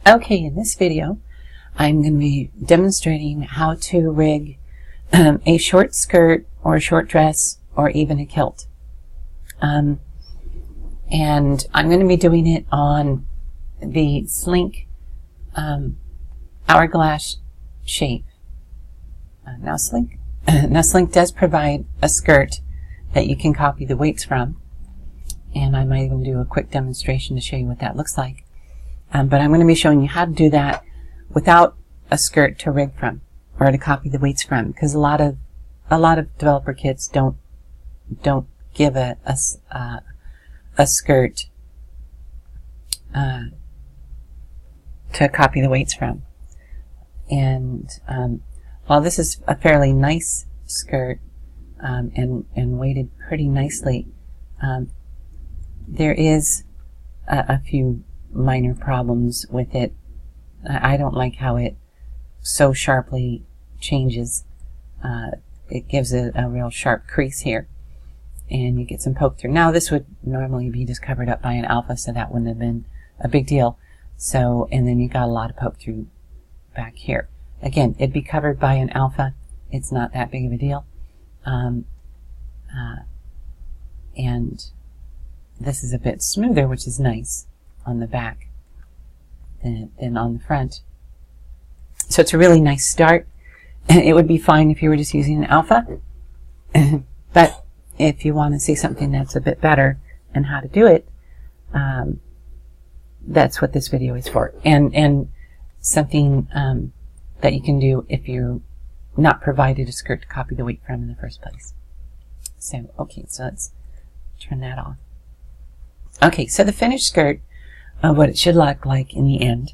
Okay, in this video, I'm going to be demonstrating how to rig a short skirt or a short dress or even a kilt. And I'm going to be doing it on the Slink Hourglass shape. Now Slink does provide a skirt that you can copy the weights from, and I might even do a quick demonstration to show you what that looks like. But I'm going to be showing you how to do that without a skirt to rig from or to copy the weights from, because a lot of developer kits don't give a skirt to copy the weights from. And while this is a fairly nice skirt and weighted pretty nicely, there is a few minor problems with it. I don't like how it so sharply changes. It gives it a real sharp crease here, and you get some poke through. Now this would normally be just covered up by an alpha, so that wouldn't have been a big deal. So, and then you got a lot of poke through back here. Again, it'd be covered by an alpha. It's not that big of a deal. And this is a bit smoother, which is nice on the back than on the front. So it's a really nice start. It would be fine if you were just using an alpha. But if you want to see something that's a bit better and how to do it, that's what this video is for. And something that you can do if you're not provided a skirt to copy the weight from in the first place. So, okay, so let's turn that off. Okay, so the finished skirt, what it should look like in the end,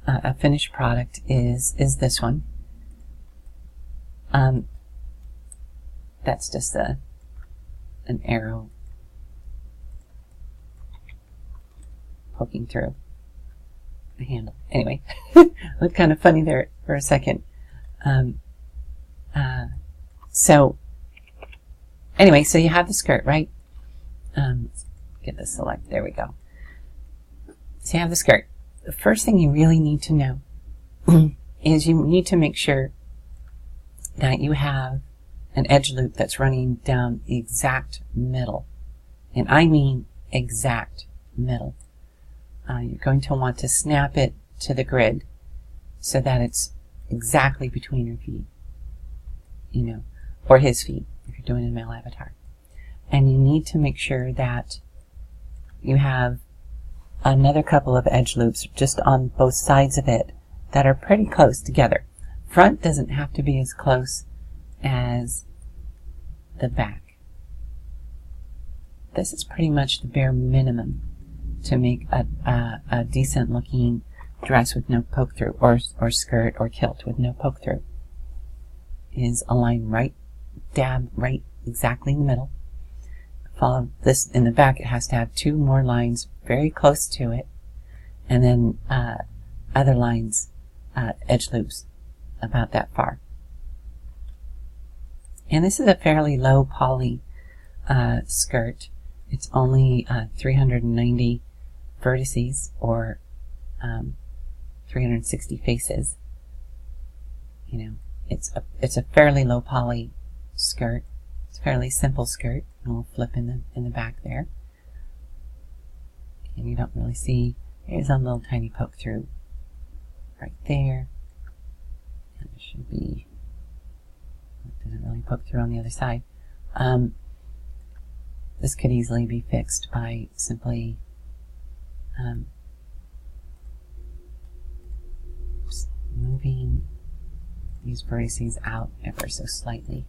a finished product is this one. That's just an arrow poking through the handle. Anyway, looked kind of funny there for a second. So anyway, so you have the skirt, right? Let's get this select. There we go. So you have the skirt. The first thing you really need to know is you need to make sure that you have an edge loop that's running down the exact middle. And I mean exact middle. You're going to want to snap it to the grid so that it's exactly between your feet, you know, or his feet if you're doing a male avatar. And you need to make sure that you have another couple of edge loops just on both sides of it that are pretty close together. Front doesn't have to be as close as the back. This is pretty much the bare minimum to make a decent looking dress with no poke through, or skirt or kilt with no poke through. Is a line right, dab right exactly in the middle. Follow this in the back. It has to have two more lines very close to it, and then other lines, edge loops about that far. And this is a fairly low poly skirt. It's only 390 vertices, or 360 faces. You know, it's a fairly low poly skirt. It's a fairly simple skirt. A little flip in the back there, and you don't really see. There's a little tiny poke through right there, and there should be. It doesn't really poke through on the other side. This could easily be fixed by simply just moving these vertices out ever so slightly.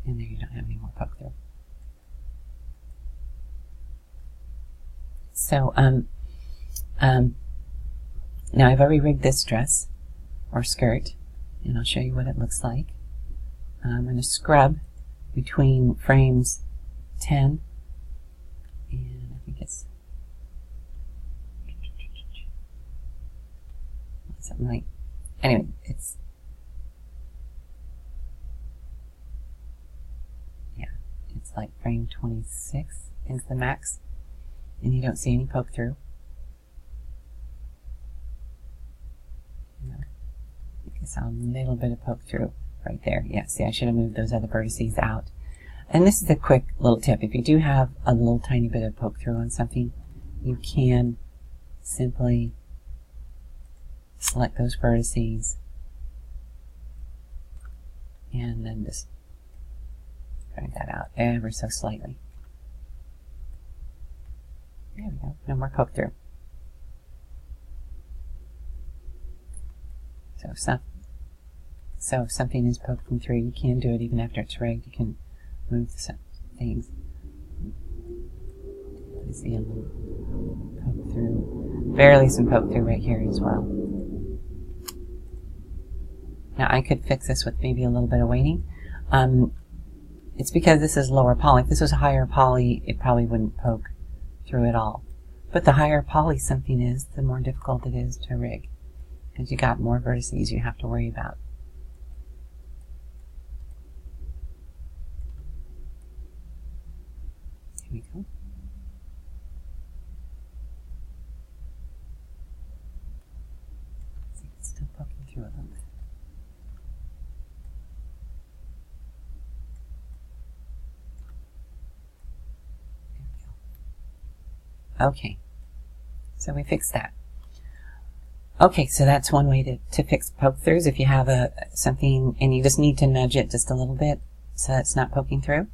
And there you don't have any more poke through. So, now I've already rigged this dress or skirt, and I'll show you what it looks like. I'm going to scrub between frames 10 and I think it's something like, anyway, it's like frame 26 is the max, and you don't see any poke through. I saw a little bit of poke through right there. Yeah, see, I should have moved those other vertices out. And this is a quick little tip. If you do have a little tiny bit of poke through on something, you can simply select those vertices and then just drag that out ever so slightly. There we go. No more poke through. So if something is poking through, you can do it even after it's rigged. You can move some things. You see a little poke through. Barely some poke through right here as well. Now I could fix this with maybe a little bit of weighting. It's because this is lower poly. If this was a higher poly, it probably wouldn't poke through at all. But the higher poly something is, the more difficult it is to rig, because you got more vertices you have to worry about. Here we go. See, it's still poking through a little bit. There we go. Okay, so we fixed that. Okay, so that's one way to fix poke throughs. If you have something and you just need to nudge it just a little bit so it's not poking through.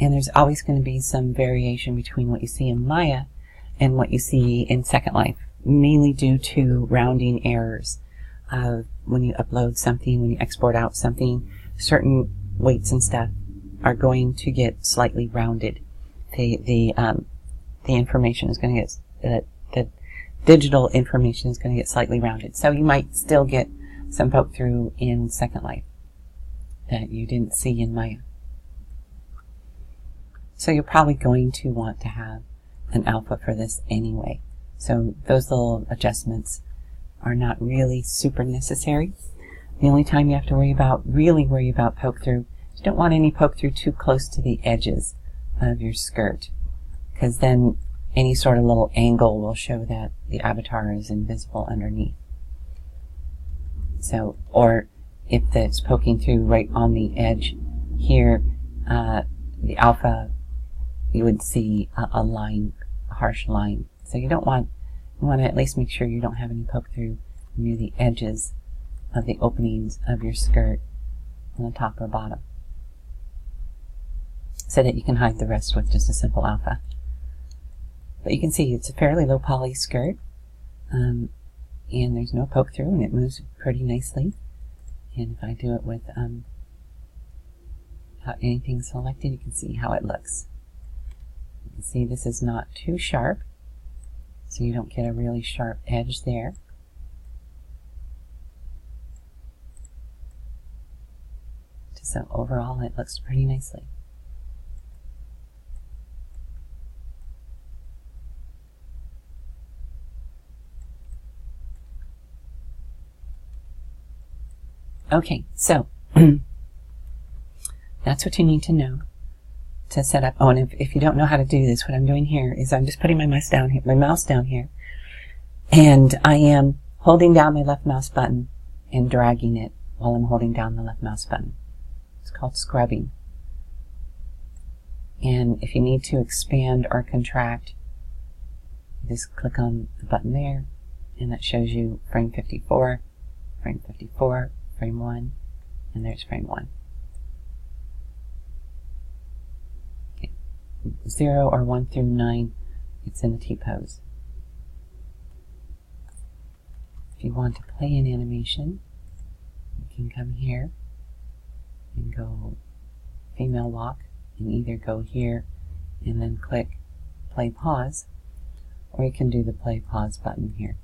And there's always going to be some variation between what you see in Maya and what you see in Second Life, mainly due to rounding errors. When you upload something, when you export out something, certain weights and stuff are going to get slightly rounded. The information is going to get the digital information is going to get slightly rounded. So you might still get some poke through in Second Life that you didn't see in Maya. So you're probably going to want to have an alpha for this anyway. So those little adjustments are not really super necessary. The only time you have to really worry about poke through, you don't want any poke through too close to the edges of your skirt, because then any sort of little angle will show that the avatar is invisible underneath. So, or if it's poking through right on the edge here, the alpha, you would see a line, a harsh line. So you don't want, you want to at least make sure you don't have any poke through near the edges of the openings of your skirt on the top or bottom, so that you can hide the rest with just a simple alpha. But you can see it's a fairly low poly skirt, and there's no poke through, and it moves pretty nicely. And if I do it with without anything selected, you can see how it looks. You can see this is not too sharp, so you don't get a really sharp edge there. So overall, it looks pretty nicely. Okay, so that's what you need to know to set up. Oh, and if you don't know how to do this, what I'm doing here is I'm just putting my mouse down here, and I am holding down my left mouse button and dragging it while I'm holding down the left mouse button. It's called scrubbing. And if you need to expand or contract, you just click on the button there, and that shows you frame 54, frame 54, frame 1, and there's frame 1. Okay. 0 or 1 through 9, it's in the T-pose. If you want to play an animation, you can come here and go female walk, and either go here and then click play pause, or you can do the play pause button here.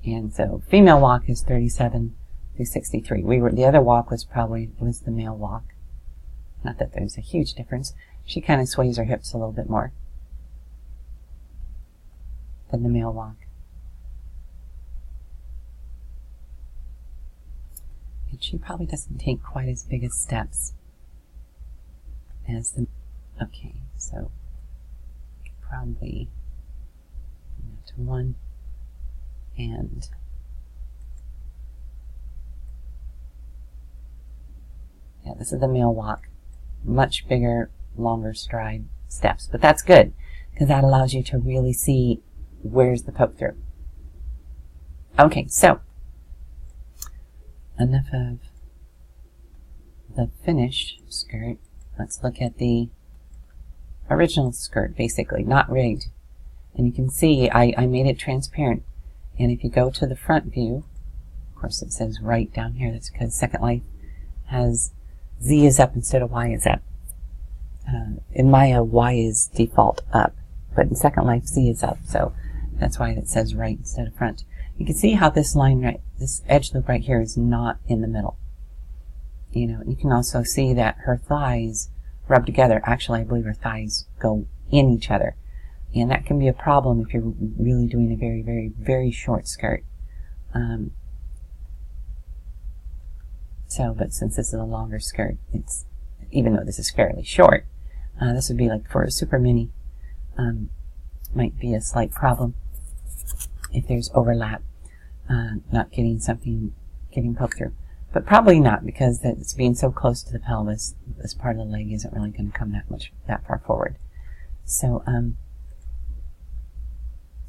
And so female walk is 37 through 63. The other walk was the male walk. Not that there's a huge difference. She kind of sways her hips a little bit more than the male walk. she probably doesn't take quite as big as steps as the, okay, so probably to 1 and yeah, this is the male walk. Much bigger, longer stride steps, but that's good because that allows you to really see where's the poke through. Okay, so enough of the finished skirt. Let's look at the original skirt, basically, not rigged. And you can see I made it transparent. And if you go to the front view, of course it says right down here, that's because Second Life has Z is up instead of Y is up. In Maya, Y is default up, but in Second Life, Z is up, so that's why it says right instead of front. You can see how this line, right, this edge loop right here is not in the middle. You know, you can also see that her thighs rub together. Actually, I believe her thighs go in each other, and that can be a problem if you're really doing a very, very, very short skirt. But since this is a longer skirt, it's, even though this is fairly short, this would be like for a super mini, might be a slight problem if there's overlap, not getting poked through. But probably not, because it's being so close to the pelvis, this part of the leg isn't really going to come that far forward. So,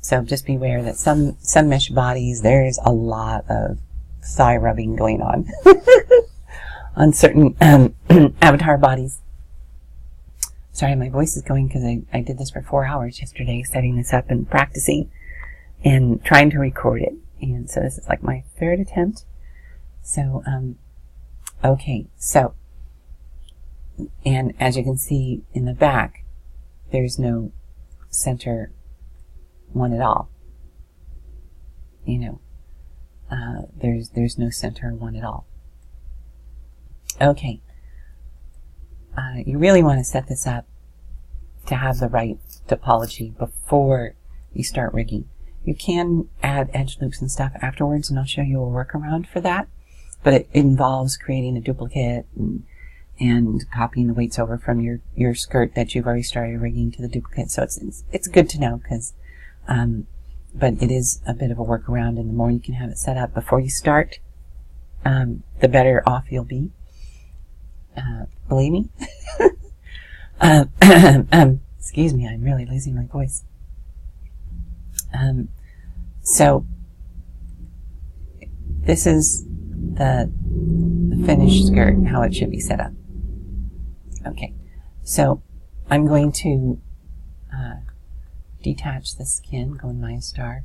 so just beware that some mesh bodies, there's a lot of thigh rubbing going on on certain avatar bodies. Sorry, my voice is going because I did this for 4 hours yesterday, setting this up and practicing and trying to record it. And so this is like my 3rd attempt. So, okay, so, and as you can see in the back, there's no center one at all. You know, there's no center one at all. Okay, you really want to set this up to have the right topology before you start rigging. You can add edge loops and stuff afterwards, and I'll show you a workaround for that. But it involves creating a duplicate and copying the weights over from your skirt that you've already started rigging to the duplicate. So it's good to know, because but it is a bit of a workaround, and the more you can have it set up before you start, the better off you'll be. Believe me. Excuse me, I'm really losing my voice. So this is the finished skirt, how it should be set up. Okay, so I'm going to detach the skin, go in MayaStar,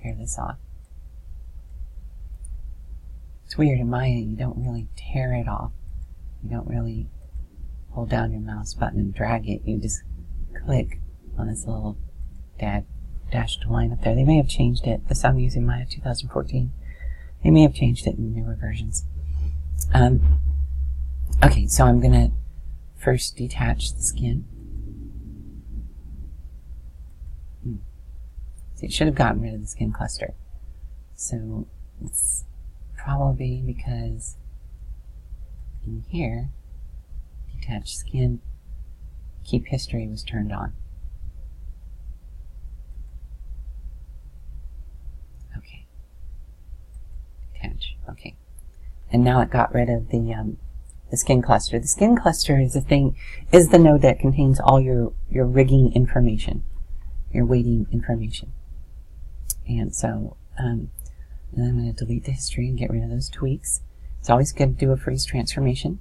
tear this off. It's weird, in Maya you don't really tear it off. You don't really hold down your mouse button and drag it. You just click on this little dashed line up there. They may have changed it. This I'm using Maya 2014. They may have changed it in newer versions. Okay, so I'm going to first detach the skin. See, it should have gotten rid of the skin cluster. So it's probably because in here, detach skin, keep history was turned on. Okay. Detach. Okay. And now it got rid of the skin cluster. The skin cluster is the node that contains all your rigging information, your weighting information. And so, and I'm going to delete the history and get rid of those tweaks. It's always good to do a freeze transformation.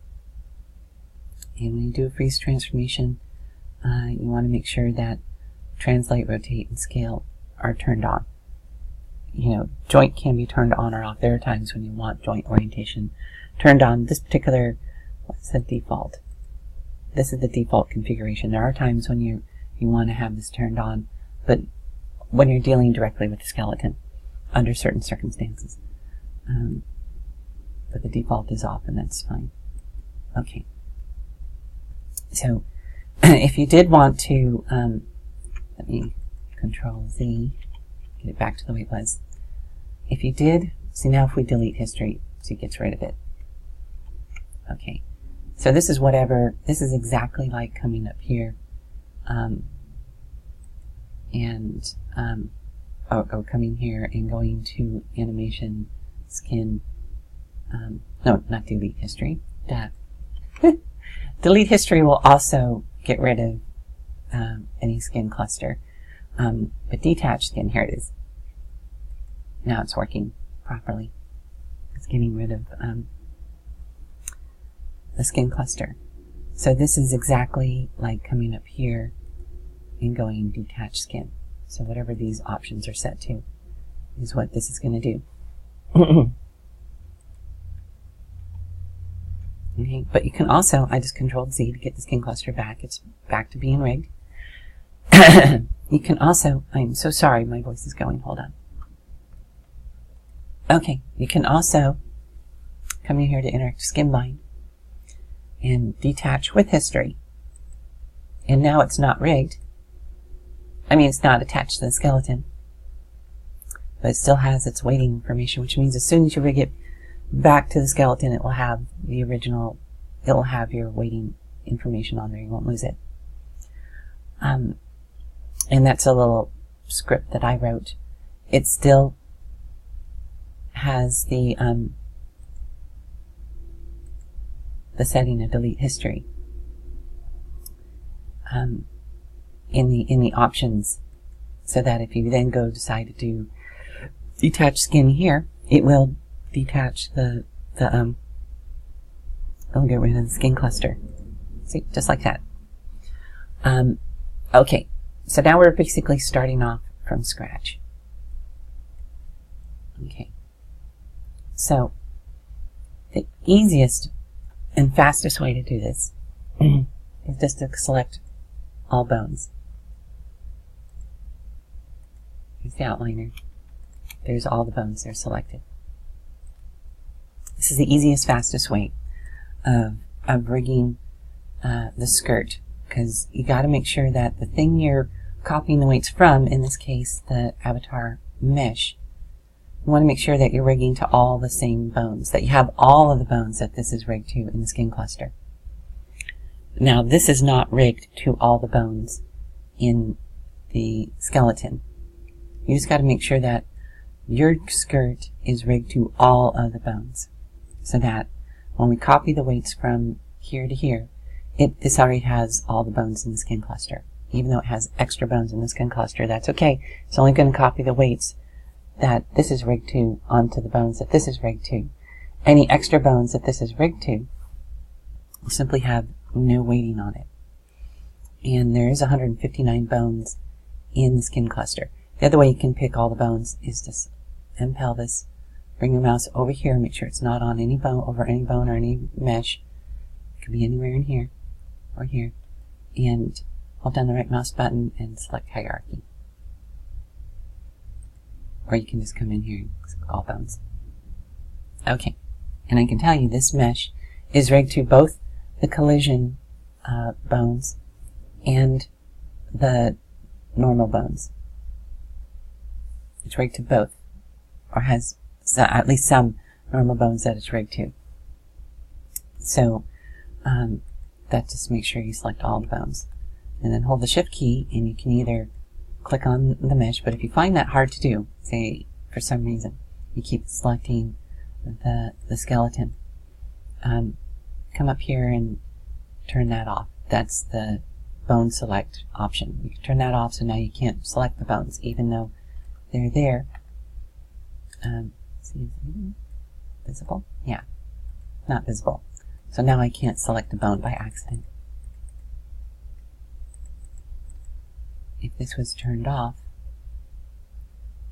And when you do a freeze transformation, you want to make sure that translate, rotate, and scale are turned on. You know, joint can be turned on or off. There are times when you want joint orientation turned on. This particular, what's the default? This is the default configuration. There are times when you want to have this turned on, but when you're dealing directly with the skeleton under certain circumstances. But the default is off, and that's fine. Okay. So, if you did want to, let me Control Z, get it back to the way it was. If you did, see now if we delete history, see it gets rid of it. Okay, so this is whatever, this is exactly like coming up here or coming here and going to animation, skin, no, not delete history, delete history will also get rid of any skin cluster, but detach skin, here it is. Now it's working properly. It's getting rid of the skin cluster. So this is exactly like coming up here and going detach skin. So whatever these options are set to is what this is going to do. Okay, but you can also, I just controlled Z to get the skin cluster back. It's back to being rigged. You can also, I'm so sorry, my voice is going, hold on. Okay, you can also come in here to interact skin bind and detach with history. And now it's not rigged. I mean, it's not attached to the skeleton, but it still has its weighting information, which means as soon as you rig it back to the skeleton, it will have the original, it will have your weighting information on there. You won't lose it. And that's a little script that I wrote. It still has the setting of delete history in the options, so that if you then go decide to do detach skin here, it will detach it'll get rid of the skin cluster. See, just like that. Okay, so now we're basically starting off from scratch. Okay, so the easiest and fastest way to do this is just to select all bones. Here's the outliner. There's all the bones that are selected. This is the easiest, fastest way of rigging the skirt, because you got to make sure that the thing you're copying the weights from, in this case the avatar mesh, you want to make sure that you're rigging to all the same bones, that you have all of the bones that this is rigged to in the skin cluster. Now this is not rigged to all the bones in the skeleton. You just got to make sure that your skirt is rigged to all of the bones, so that when we copy the weights from here to here, this already has all the bones in the skin cluster. Even though it has extra bones in the skin cluster, that's okay. It's only going to copy the weights that this is rigged to onto the bones that this is rigged to. Any extra bones that this is rigged to will simply have no weighting on it. And there is 159 bones in the skin cluster. The other way you can pick all the bones is just M pelvis, bring your mouse over here, make sure it's not on any bone, over any bone or any mesh. It could be anywhere in here or here, and hold down the right mouse button and select hierarchy. Or you can just come in here and select all bones. Okay, and I can tell you this mesh is rigged to both the collision bones and the normal bones. It's rigged to both, or has at least some normal bones that it's rigged to. So that just makes sure you select all the bones. And then hold the shift key and you can either click on the mesh, but if you find that hard to do, say for some reason you keep selecting the skeleton, come up here and turn that off. That's the bone select option. You can turn that off, so now you can't select the bones even though they're there. See, is it visible? Yeah, not visible. So now I can't select a bone by accident. If this was turned off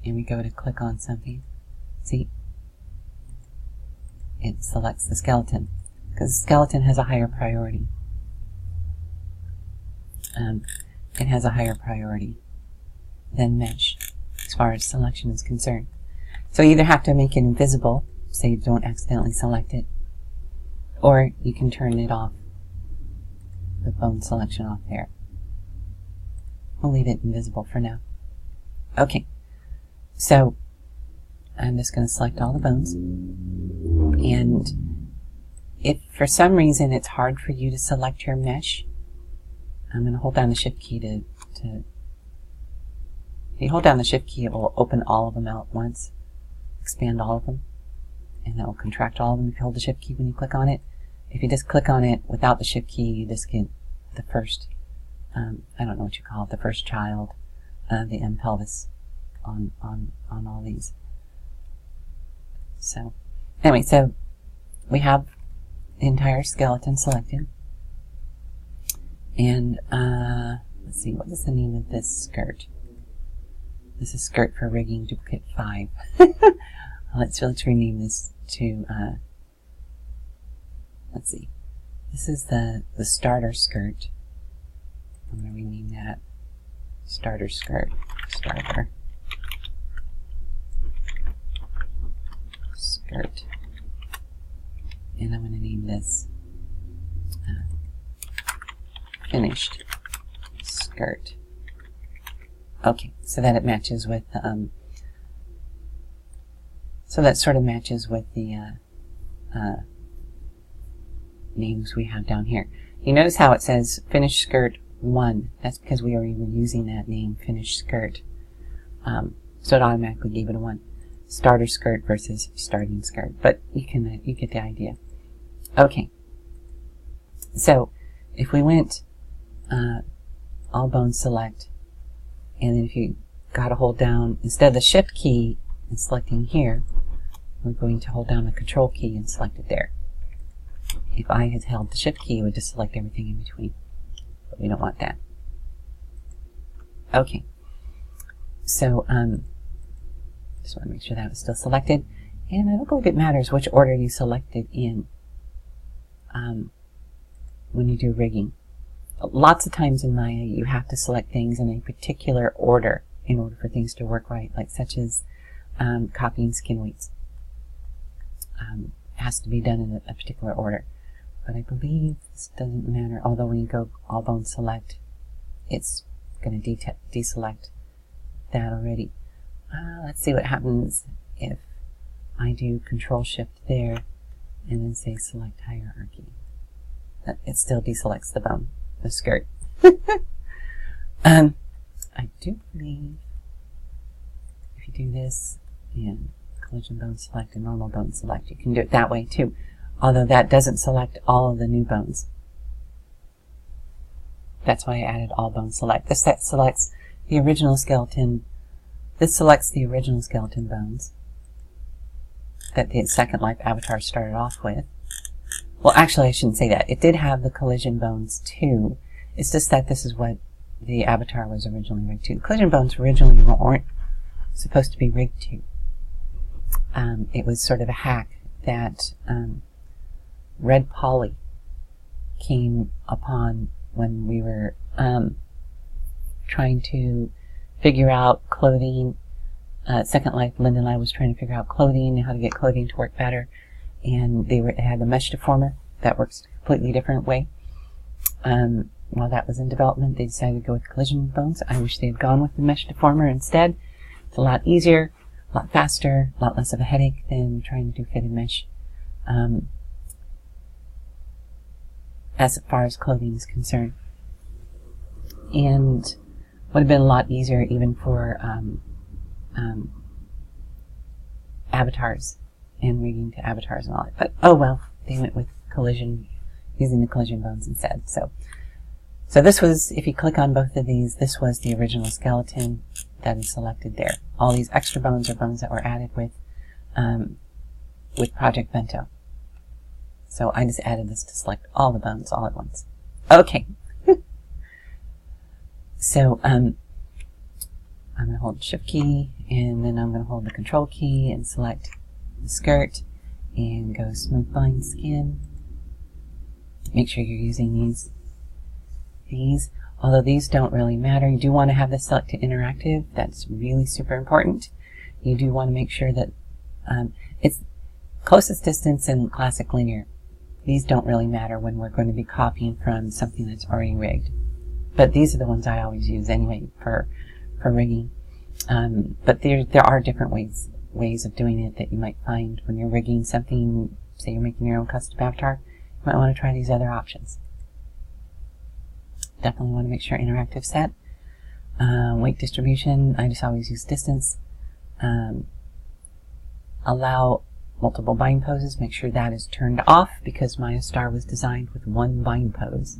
and we go to click on something, see, it selects the skeleton because the skeleton has a higher priority. It has a higher priority than mesh as far as selection is concerned. So you either have to make it invisible so you don't accidentally select it, or you can turn it off, the bone selection off there. We'll leave it invisible for now. Okay, so I'm just going to select all the bones, and if for some reason it's hard for you to select your mesh, I'm going to hold down the Shift key to if you hold down the Shift key, it will open all of them out at once, expand all of them, and that will contract all of them if you hold the Shift key when you click on it. If you just click on it without the Shift key, you just get the first, I don't know what you call it, the first child, the M pelvis on all these. So, anyway, so we have the entire skeleton selected. And, let's see, what is the name of this skirt? This is skirt for rigging duplicate 5. let's rename this to, let's see. This is the starter skirt. I'm going to rename that starter skirt. Starter skirt. And I'm going to name this finished skirt. Okay, so that it matches with, so that sort of matches with the names we have down here. You notice how it says finished skirt 1. That's because we already were using that name, finished skirt. So it automatically gave it a 1. Starter skirt versus starting skirt. But you get the idea. Okay. So if we went all bones select, and then if you got to hold down, instead of the Shift key and selecting here, we're going to hold down the Control key and select it there. If I had held the Shift key, it would just select everything in between. But we don't want that. Okay. So, just want to make sure that was still selected. And I don't believe it matters which order you selected in when you do rigging. Lots of times in Maya, you have to select things in a particular order in order for things to work right, like such as copying Skinweights. It has to be done in a particular order. But I believe this doesn't matter, although when you go all bone select, it's going to deselect that already. Let's see what happens if I do Control Shift there and then say select hierarchy. It still deselects the bone, the skirt. I do believe if you do this and collision bone select and normal bone select, you can do it that way too. Although that doesn't select all of the new bones. That's why I added all bone select. This selects the original skeleton. This selects the original skeleton bones that the Second Life avatar started off with. Well, actually, I shouldn't say that. It did have the collision bones too. It's just that this is what the avatar was originally rigged to. The collision bones originally weren't supposed to be rigged to. It was sort of a hack that Red Polly came upon when we were trying to figure out clothing. Second Life, Linda and I was trying to figure out clothing and how to get clothing to work better. And they had a mesh deformer that works a completely different way. While that was in development, they decided to go with collision bones. I wish they had gone with the mesh deformer instead. It's a lot easier, a lot faster, a lot less of a headache than trying to do fitted mesh. As far as clothing is concerned. And would have been a lot easier even for avatars and rigging to avatars and all that. But oh well, they went with collision, using the collision bones instead. So this was, if you click on both of these, this was the original skeleton that is selected there. All these extra bones are bones that were added with Project Bento. So I just added this to select all the bones all at once. Okay. So I'm going to hold the Shift key, and then I'm going to hold the Control key and select the skirt, and go Smooth Bind Skin. Make sure you're using these. Although these don't really matter, you do want to have this select to interactive. That's really super important. You do want to make sure that it's closest distance and classic linear. These don't really matter when we're going to be copying from something that's already rigged. But these are the ones I always use anyway for rigging. But there are different ways of doing it that you might find when you're rigging something. Say you're making your own custom avatar. might want to try these other options. Definitely want to make sure interactive set. Weight distribution, I just always use distance. Allow multiple bind poses, make sure that is turned off because MayaStar was designed with one bind pose.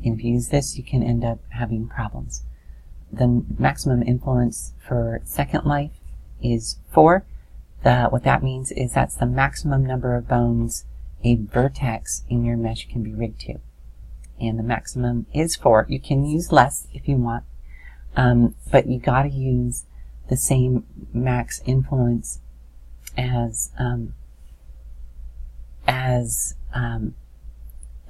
And if you use this, you can end up having problems. The maximum influence for second life is 4. What that means is that's the maximum number of bones a vertex in your mesh can be rigged to. And the maximum is 4. You can use less if you want, but you got to use the same max influence as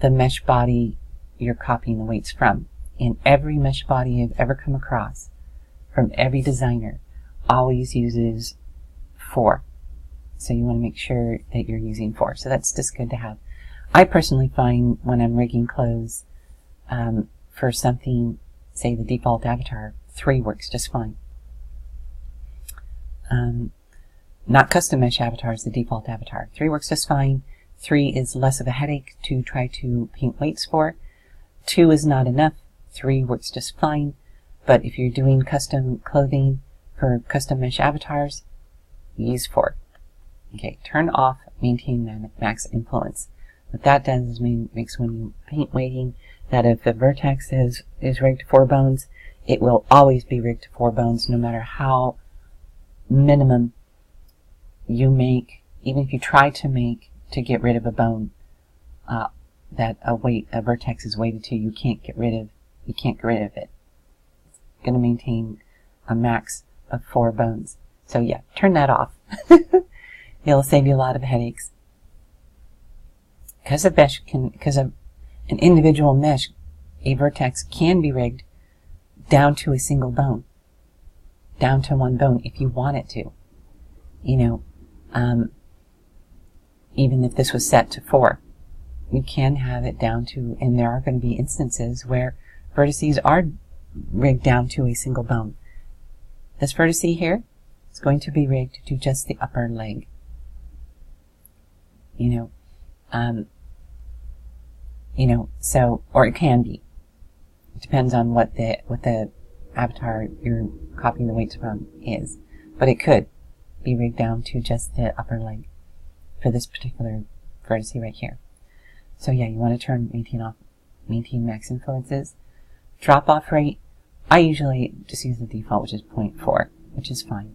the mesh body you're copying the weights from. In every mesh body I've ever come across, from every designer, always uses 4. So you want to make sure that you're using 4. So that's just good to have. I personally find when I'm rigging clothes for something, say the default avatar, 3 works just fine. Not custom mesh avatars, the default avatar. 3 works just fine. 3 is less of a headache to try to paint weights for. 2 is not enough. 3 works just fine. But if you're doing custom clothing for custom mesh avatars, use 4. Okay, turn off maintain max influence. What that does is makes when you paint weighting that if the vertex is rigged to 4 bones, it will always be rigged to 4 bones no matter how minimum you make, even if you try to make to get rid of a bone that a vertex is weighted to, you can't get rid of it. It's going to maintain a max of 4 bones. So yeah, turn that off. It'll save you a lot of headaches. Because of an individual mesh, a vertex can be rigged down to a single bone, down to 1 bone if you want it to. You know, even if this was set to 4, you can have it down to, and there are going to be instances where vertices are rigged down to a single bone. This vertex here is going to be rigged to just the upper leg. So, or it can be. It depends on what the avatar you're copying the weights from is. But it could be rigged down to just the upper leg for this particular vertex right here. So yeah, you want to turn maintain max influences. Drop off rate, I usually just use the default, which is 0.4, which is fine.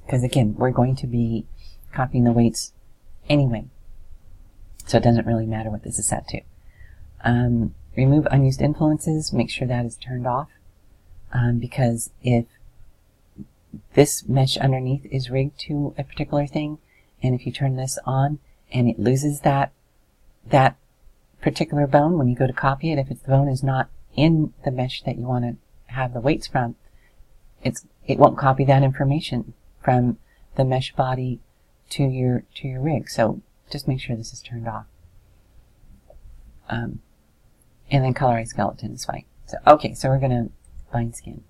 Because again, we're going to be copying the weights anyway. So it doesn't really matter what this is set to. Remove unused influences, make sure that is turned off. Because if this mesh underneath is rigged to a particular thing, and if you turn this on and it loses that particular bone when you go to copy it, if the bone is not in the mesh that you want to have the weights from, it won't copy that information from the mesh body to your rig. So just make sure this is turned off. And then colorize skeleton is fine. So okay, so we're going to bind skin,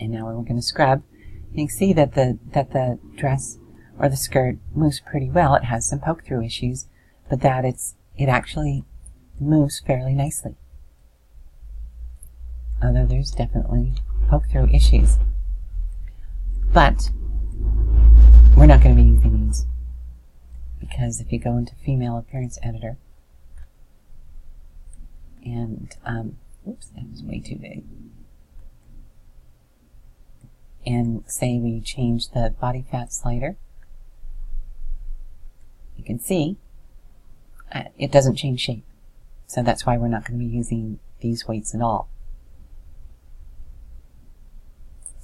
and now we're going to scrub. You can see that the dress or the skirt moves pretty well. It has some poke through issues, but that it actually moves fairly nicely. Although there's definitely poke through issues, but we're not going to be using these because if you go into female appearance editor and oops, that was way too big. And say we change the body fat slider, you can see it doesn't change shape. So that's why we're not going to be using these weights at all.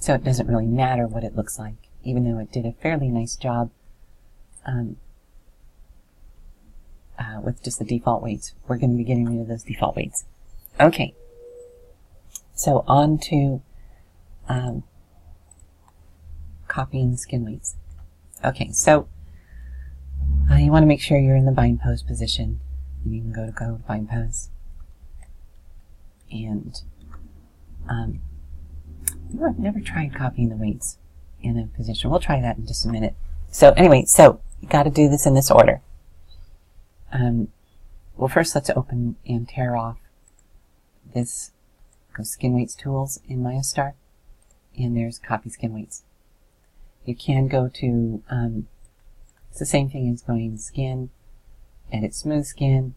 So it doesn't really matter what it looks like, even though it did a fairly nice job with just the default weights. We're going to be getting rid of those default weights. Okay, so on to copying the skin weights. Okay, so you want to make sure you're in the bind pose position, and you can go to bind pose. And I've never tried copying the weights in a position. We'll try that in just a minute. So anyway, so you got to do this in this order. well, first let's open and tear off this. Go Skinweights Tools in MayaStar, and there's Copy Skinweights. You can go to, it's the same thing as going Skin, Edit Smooth Skin,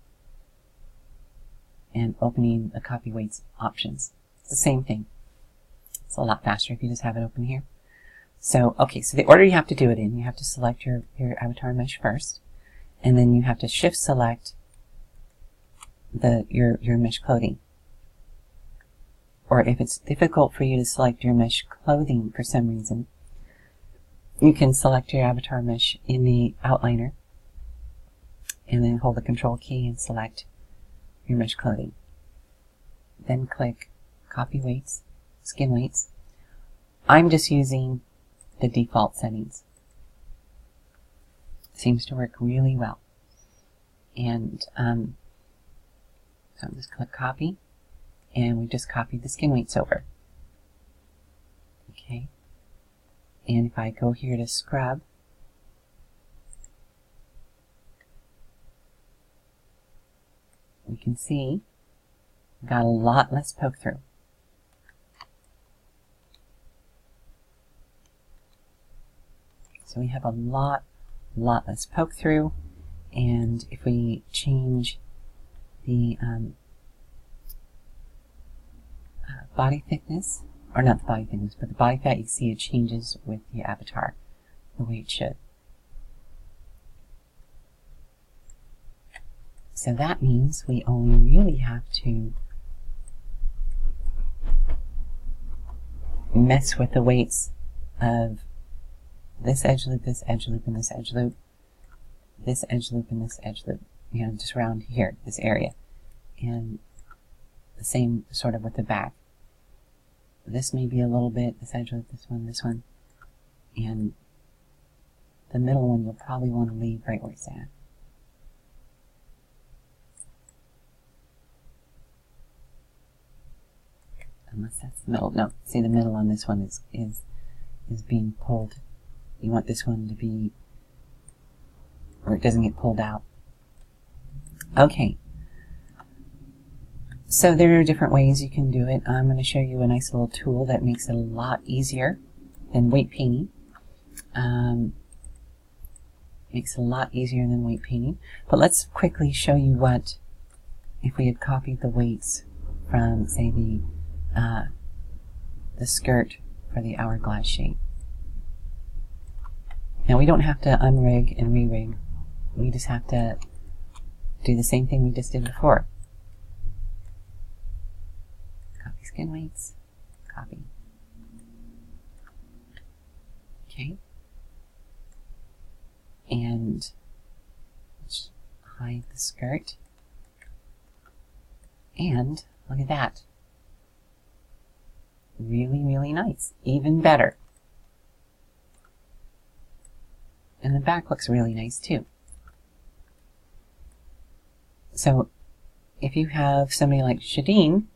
and opening the Copy Weights options. It's the same thing. It's a lot faster if you just have it open here. So, okay, so the order you have to do it in, you have to select your avatar mesh first, and then you have to shift select your mesh clothing. Or if it's difficult for you to select your mesh clothing for some reason, you can select your avatar mesh in the outliner and then hold the control key and select your mesh clothing. Then click Copy Weights, Skin Weights. I'm just using the default settings. Seems to work really well. And so I'm just click Copy, and we just copied the Skin Weights over. Okay. And if I go here to Scrub, we can see we've got a lot less poke through. So we have a lot less poke through, and if we change the body thickness, or not the body thickness, but the body fat, you see it changes with the avatar the way it should. So that means we only really have to mess with the weights of this edge loop, this edge loop, and this edge loop, this edge loop, and this edge loop, you know, just around here, this area. And the same sort of with the back. This may be a little bit, this edge loop, this one, and the middle one you'll probably want to leave right where it's at. Unless that's the middle. No, see the middle on this one is being pulled. You want this one to be where it doesn't get pulled out. Okay. So there are different ways you can do it. I'm going to show you a nice little tool that makes it a lot easier than weight painting. Makes it a lot easier than weight painting. But let's quickly show you what if we had copied the weights from, say, the skirt for the hourglass shape. Now we don't have to unrig and re-rig. We just have to do the same thing we just did before. Copy Skin Weights, copy. Okay. And let's hide the skirt. And look at that. Really, really nice. Even better. And the back looks really nice too. So if you have somebody like Shadeen,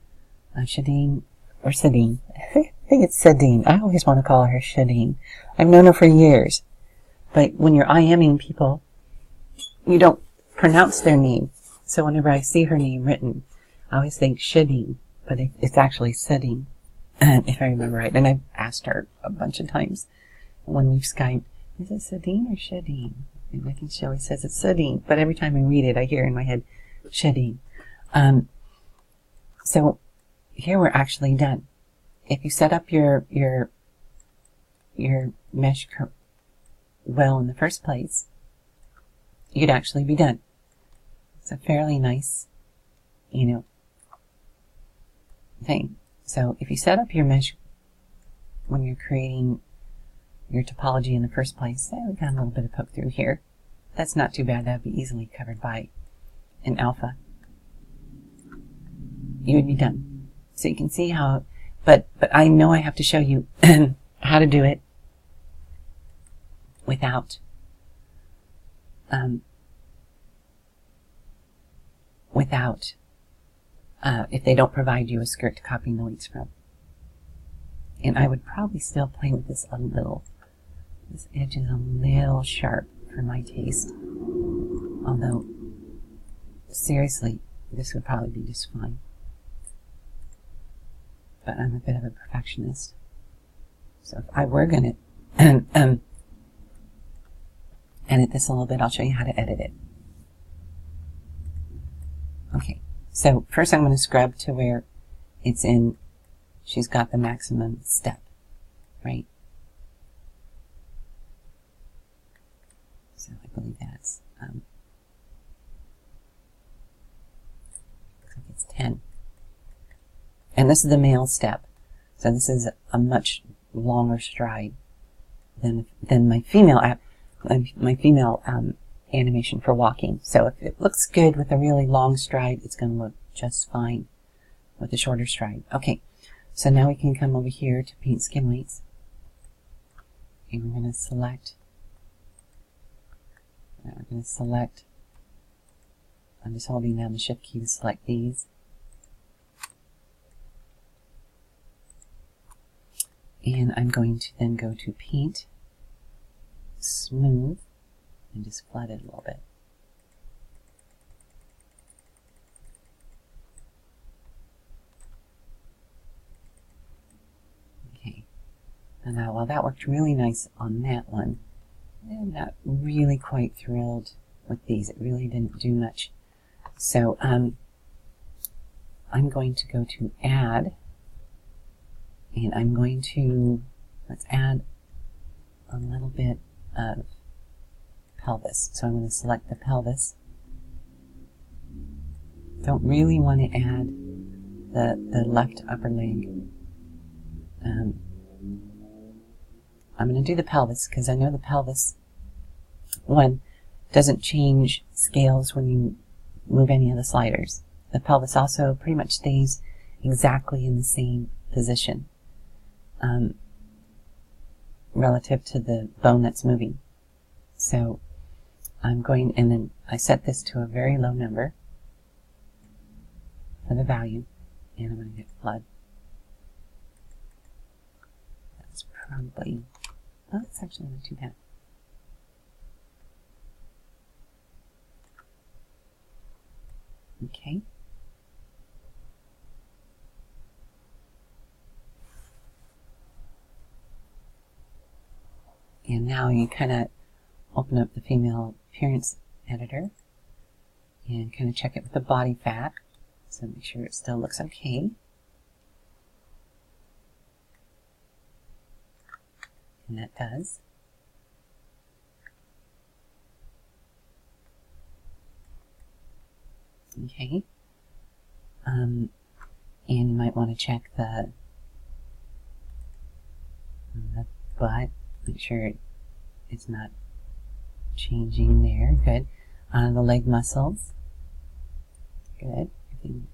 I think it's Sadine. I always want to call her Shadeen. I've known her for years. But when you're IMing people, you don't pronounce their name. So whenever I see her name written, I always think Shadeen, but it's actually Sadine, if I remember right. And I've asked her a bunch of times when we've Skyped, is it Sadine or Shadeen? And I think she always says it's Sadine, but every time I read it, I hear in my head, Shadeen. So here we're actually done. If you set up your mesh well in the first place, you'd actually be done. It's a fairly nice, thing. So if you set up your mesh when you're creating your topology in the first place, we got a little bit of poke through here. That's not too bad. That would be easily covered by an alpha. You would be done. So you can see how, but I know I have to show you how to do it without if they don't provide you a skirt to copy the weights from. And I would probably still play with this a little. This edge is a little sharp for my taste. Although seriously, this would probably be just fine. But I'm a bit of a perfectionist. So if I were going to edit this a little bit, I'll show you how to edit it. Okay, so first I'm going to scrub to where it's in, she's got the maximum step, right? So I believe that's, looks like it's 10. And this is the male step. So this is a much longer stride than my female animation for walking. So if it looks good with a really long stride, it's going to look just fine with a shorter stride. Okay, so now we can come over here to paint Skinweights. And we're going to select, I'm just holding down the shift key to select these. And I'm going to then go to Paint, Smooth, and just flood it a little bit. Okay. And now, while that worked really nice on that one, I'm not really quite thrilled with these. It really didn't do much. So I'm going to go to Add, and I'm going to, let's add a little bit of pelvis. So I'm going to select the pelvis. Don't really want to add the left upper leg. I'm going to do the pelvis because I know the pelvis one doesn't change scales when you move any of the sliders. The pelvis also pretty much stays exactly in the same position relative to the bone that's moving. So I'm going, and then I set this to a very low number for the value, and I'm going to hit flood. That's probably, oh, that's actually not too bad. Okay. And now you kind of open up the female appearance editor and kind of check it with the body fat. So make sure it still looks okay. And that does. Okay. And you might want to check the butt. Make sure it's not changing there. Good. The leg muscles. Good. Everything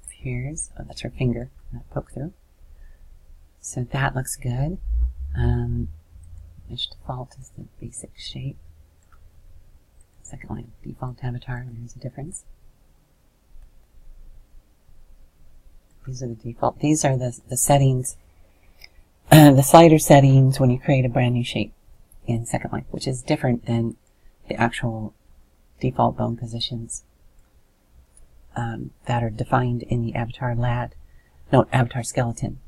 appears. Oh, that's her finger, not poke through. So that looks good. Which default is the basic shape. Second line, default avatar, there's a difference. These are the default. These are the settings, the slider settings when you create a brand new shape in Second Life, which is different than the actual default bone positions that are defined in the avatar avatar skeleton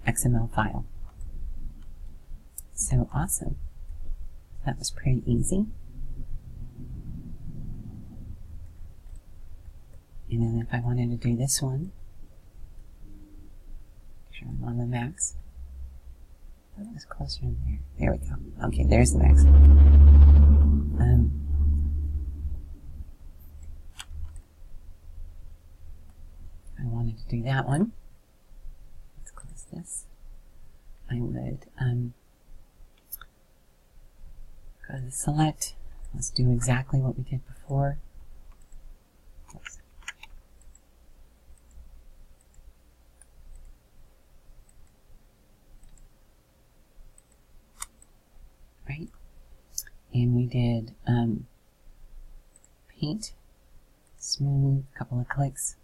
XML file. So awesome. That was pretty easy. And then if I wanted to do this one, make sure I'm on the max. That was closer in there. There we go. Okay, there's the max. I wanted to do that one. Let's close this. I would go to select. Let's do exactly what we did before. Oops. Right? And we did paint, smooth, a couple of clicks.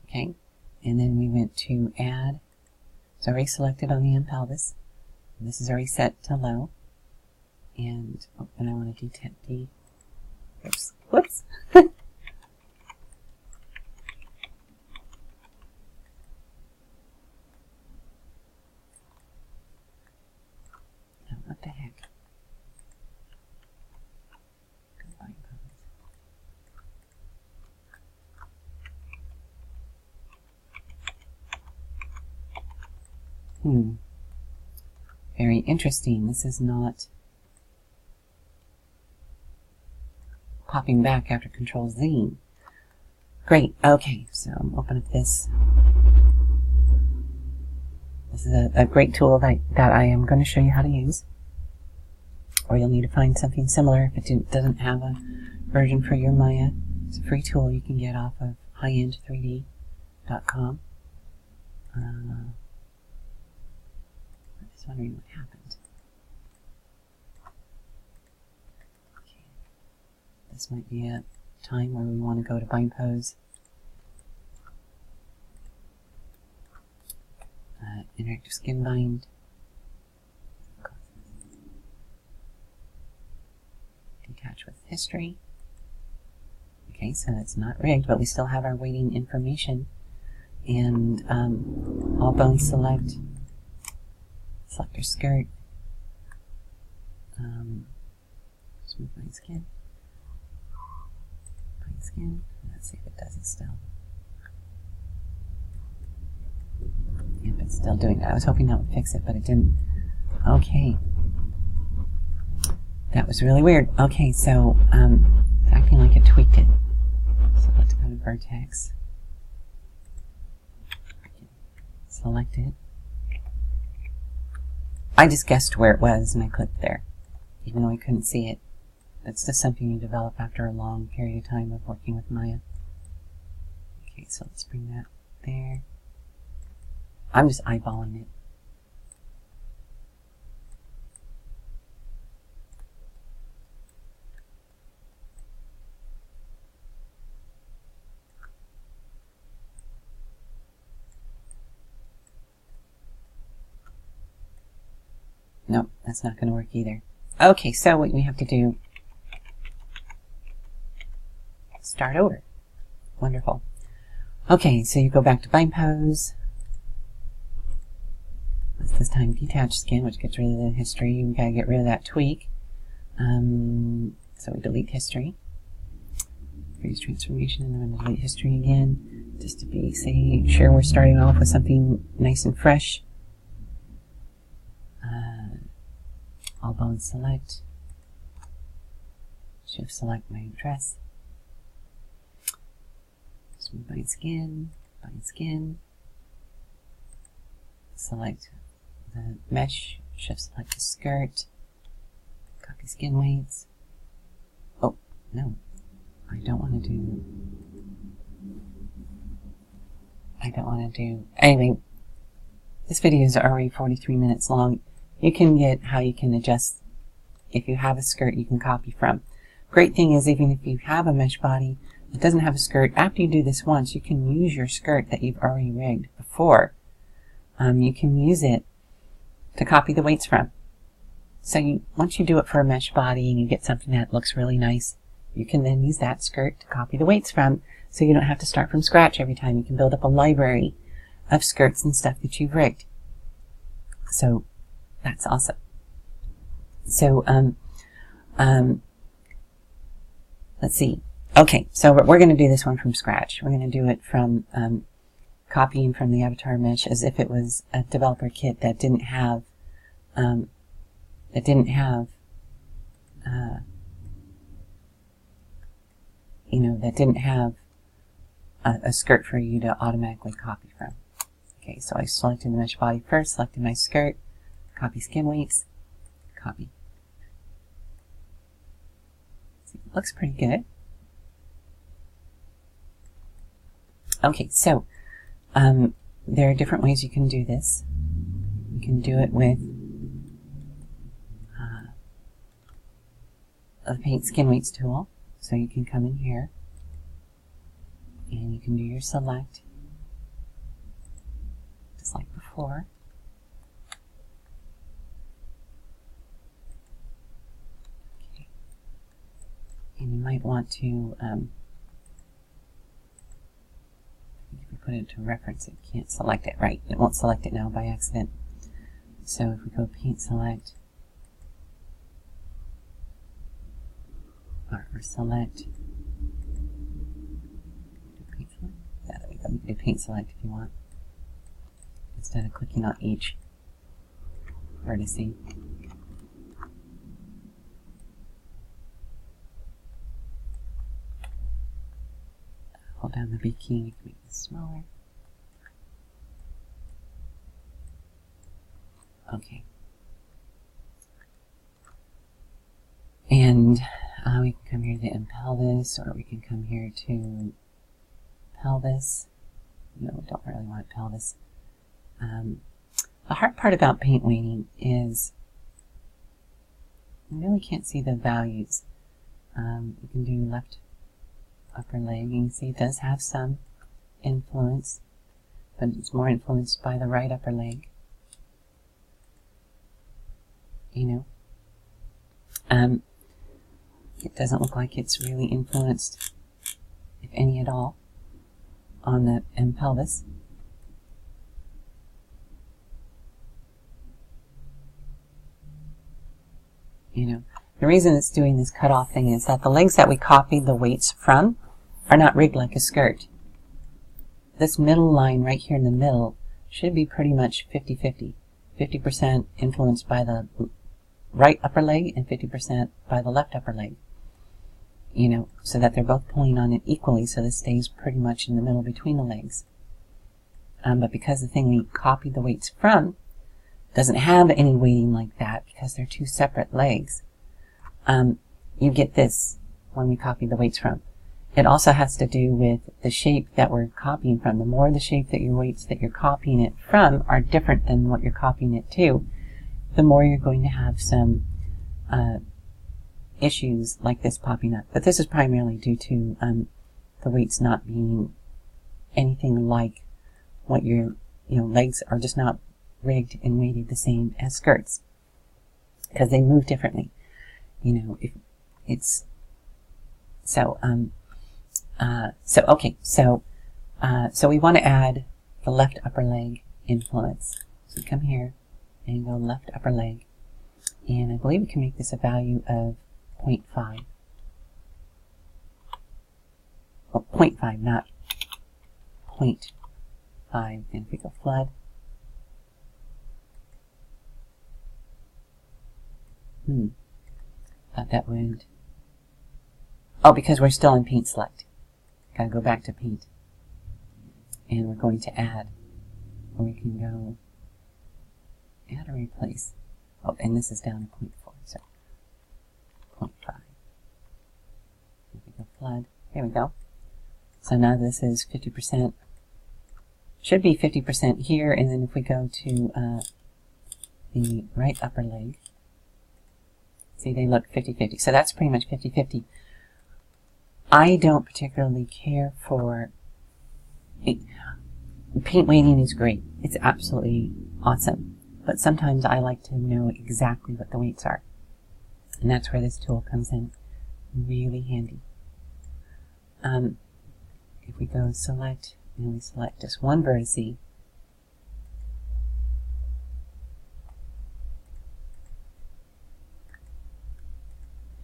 Okay, and then we went to add. It's already selected on the end pelvis. This is already set to low. And, oh, and I want to oops, whoops. Oh, what the heck? Combine pose. Very interesting. This is not popping back after Control Z. Great. Okay, so I'm open up this. This is a great tool that I am going to show you how to use. Or you'll need to find something similar if it doesn't have a version for your Maya. It's a free tool you can get off of highend3d.com. I'm just wondering what happened. Okay. This might be a time where we want to go to bind pose. Interactive skin bind. Detach with history. Okay, so it's not rigged, but we still have our waiting information. And all bones select. Select your skirt. Smooth bind skin. Bind skin. Let's see if it does it still. Yep, it's still doing that. I was hoping that would fix it, but it didn't. Okay. That was really weird. Okay, so it's acting like it tweaked it. So let's go to vertex. Select it. I just guessed where it was and I clicked there, even though I couldn't see it. That's just something you develop after a long period of time of working with Maya. Okay, so let's bring that there. I'm just eyeballing it. Nope, that's not going to work either. Okay, so what we have to do, start over. Wonderful. Okay, so you go back to bind pose. This time detach skin, which gets rid of the history. We gotta get rid of that tweak. So we delete history. Freeze transformation, and then delete history again. Just to be sure we're starting off with something nice and fresh. All bones select. Shift select my dress. Smooth bind skin. Bind skin. Select the mesh, shift select the skirt, copy skin weights. Oh, no, I don't want to do, anyway, this video is already 43 minutes long. You can get how you can adjust, if you have a skirt you can copy from. Great thing is, even if you have a mesh body that doesn't have a skirt, after you do this once, you can use your skirt that you've already rigged before. You can use it to copy the weights from. So once you do it for a mesh body and you get something that looks really nice, you can then use that skirt to copy the weights from, so you don't have to start from scratch every time. You can build up a library of skirts and stuff that you've rigged. So that's awesome. So let's see. Okay, so we're going to do this one from scratch. We're going to do it from copying from the avatar mesh as if it was a developer kit that didn't have a skirt for you to automatically copy from. Okay, so I selected the mesh body first, selected my skirt, copy skin weights, copy. See, it looks pretty good. Okay, so there are different ways you can do this. You can do it with the Paint Skin Weights tool. So you can come in here and you can do your select just like before. might want to, if we put it into reference, it can't select it right. It won't select it now by accident. So if we go paint select, or select, paint select. Yeah, there we go. You can do paint select if you want, instead of clicking on each vertice. Hold down the B key and you can make this smaller. Okay. And we can come here to pelvis, or we can come here to pelvis. No, we don't really want pelvis. The hard part about paint weighting is you really can't see the values. You can do left upper leg. You can see it does have some influence, but it's more influenced by the right upper leg. You know, it doesn't look like it's really influenced, if any at all, on the pelvis. You know, the reason it's doing this cutoff thing is that the legs that we copied the weights from are not rigged like a skirt. This middle line right here in the middle should be pretty much 50-50. 50% influenced by the right upper leg and 50% by the left upper leg. You know, so that they're both pulling on it equally, so this stays pretty much in the middle between the legs. But because the thing we copied the weights from doesn't have any weighting like that, because they're two separate legs, you get this when we copy the weights from. It also has to do with the shape that we're copying from. The more the shape that your weights that you're copying it from are different than what you're copying it to, the more you're going to have some issues like this popping up. But this is primarily due to the weights not being anything like what your legs are, just not rigged and weighted the same as skirts, because they move differently. You know, if it's so so we want to add the left upper leg influence. So come here and go left upper leg, and I believe we can make this a value of 0.5. Oh, 0.5, not 0.5. And if we go flood, thought that would, oh, because we're still in paint select. Gotta go back to paint. And we're going to add, or we can go add or replace. Oh, and this is down to 0.4, so 0.5. If we go flood, there we go. So now this is 50%. Should be 50% here, and then if we go to the right upper leg, see, they look 50-50. So that's pretty much 50-50. I don't particularly care for it. Paint weighting is great. It's absolutely awesome. But sometimes I like to know exactly what the weights are. And that's where this tool comes in. Really handy. If we go select, and we select just one vertex, it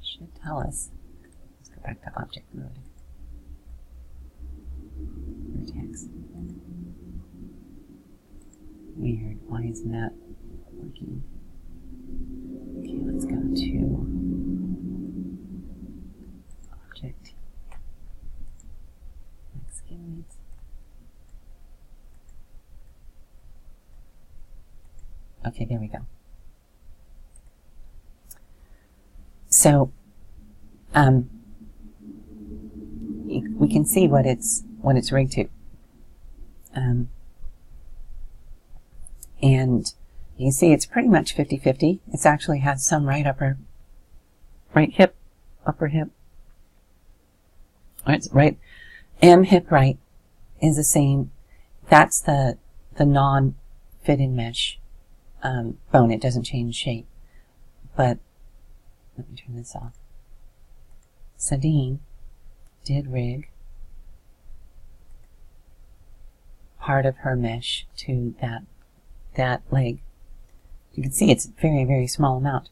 should tell us. Let's go back to object mode. Vertex. Weird. Why isn't that working? Okay, let's go to object. Skinweights. Okay, there we go. So, we can see what it's rigged to, and you can see it's pretty much 50-50. It actually has some right hip, upper hip. It's right. M hip right is the same. That's the non-fitted mesh bone. It doesn't change shape. But let me turn this off. Sadine did rig part of her mesh to that leg. You can see it's a very, very small amount.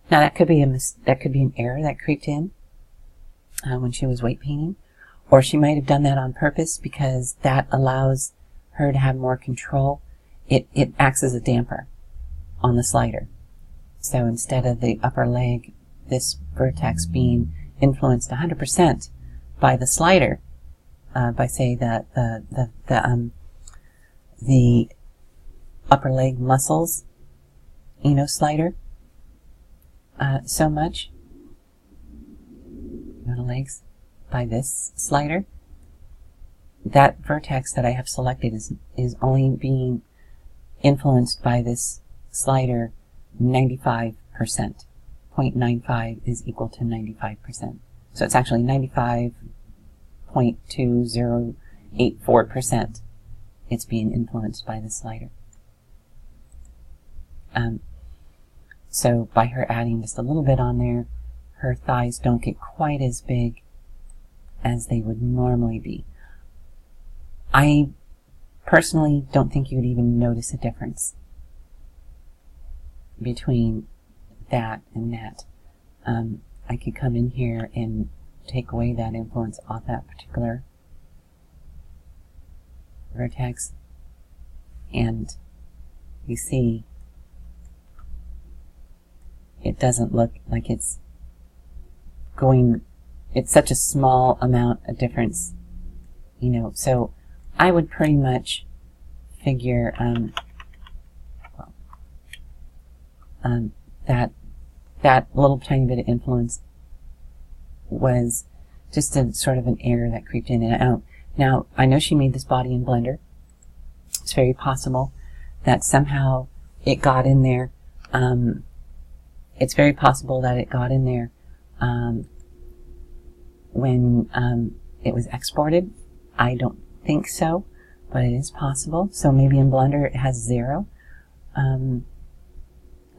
Now that could be an error that creeped in when she was weight painting, or she might have done that on purpose because that allows her to have more control. It acts as a damper on the slider. So instead of the upper leg, this vertex being influenced 100% by the slider, by say the upper leg muscles, slider, so much, the legs, by this slider, that vertex that I have selected is only being influenced by this slider 95%. 0.95 is equal to 95%. So it's actually 95.2084% it's being influenced by the slider. So by her adding just a little bit on there, her thighs don't get quite as big as they would normally be. I personally don't think you would even notice a difference between that and that. I could come in here and take away that influence off that particular vertex, and you see it doesn't look like it's such a small amount of difference, so I would pretty much figure that little tiny bit of influence was just a sort of an error that creeped in and out. Now, I know she made this body in Blender. It's very possible that somehow it got in there. It's very possible that it got in there when it was exported. I don't think so, but it is possible. So maybe in Blender it has 0.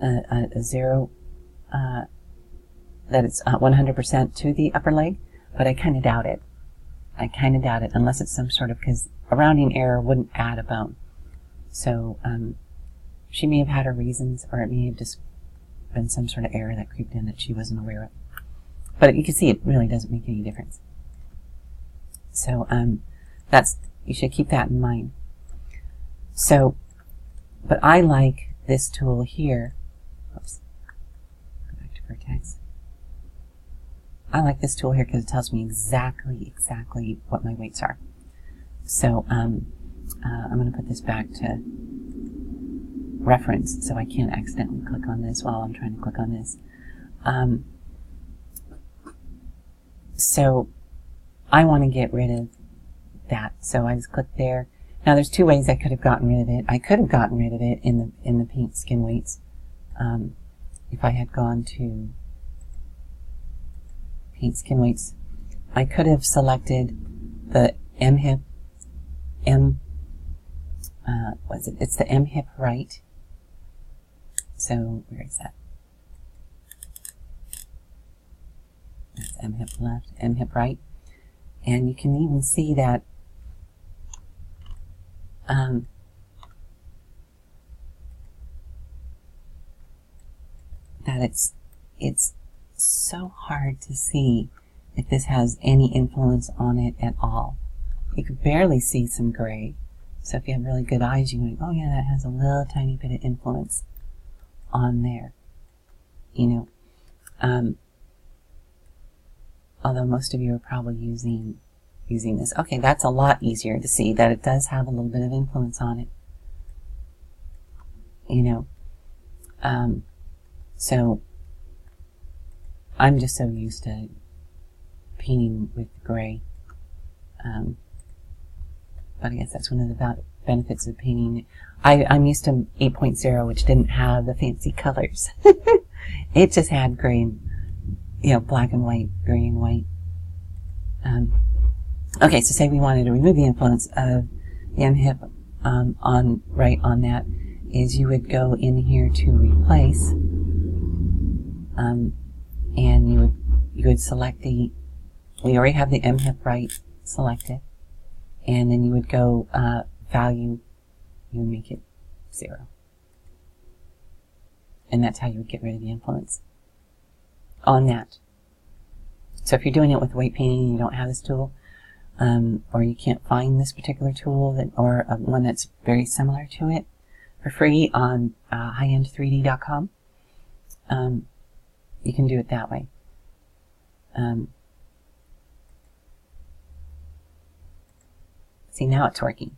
A 0, that it's 100% to the upper leg, but I kind of doubt it. Unless it's some sort of, because a rounding error wouldn't add a bone. So she may have had her reasons, or it may have just been some sort of error that creeped in that she wasn't aware of. But you can see it really doesn't make any difference. So you should keep that in mind. So, but I like this tool here. Oops. Go back to vertex. I like this tool here because it tells me exactly what my weights are. So I'm going to put this back to reference so I can't accidentally click on this while I'm trying to click on this. So I want to get rid of that. So I just click there. Now there's two ways I could have gotten rid of it. I could have gotten rid of it in the paint Skinweights. If I had gone to paint Skinweights, I could have selected the M-hip, it's the M-hip right. So where is that? That's M-hip left, M-hip right. And you can even see that that it's so hard to see if this has any influence on it at all. You could barely see some gray. So if you have really good eyes, you can go, oh yeah, that has a little tiny bit of influence on there. Although most of you are probably using this. Okay, that's a lot easier to see that it does have a little bit of influence on it. So I'm just so used to painting with gray. But I guess that's one of the benefits of painting. I'm used to 8.0, which didn't have the fancy colors. It just had gray and, black and white, gray and white. Okay, so say we wanted to remove the influence of the M-hip on that, is you would go in here to replace, and you you would select we already have the M hip right selected, and then you would go value, you would make it 0. And that's how you would get rid of the influence on that. So if you're doing it with weight painting and you don't have this tool, or you can't find this particular tool or one that's very similar to it for free on highend3d.com, you can do it that way. See, now it's working.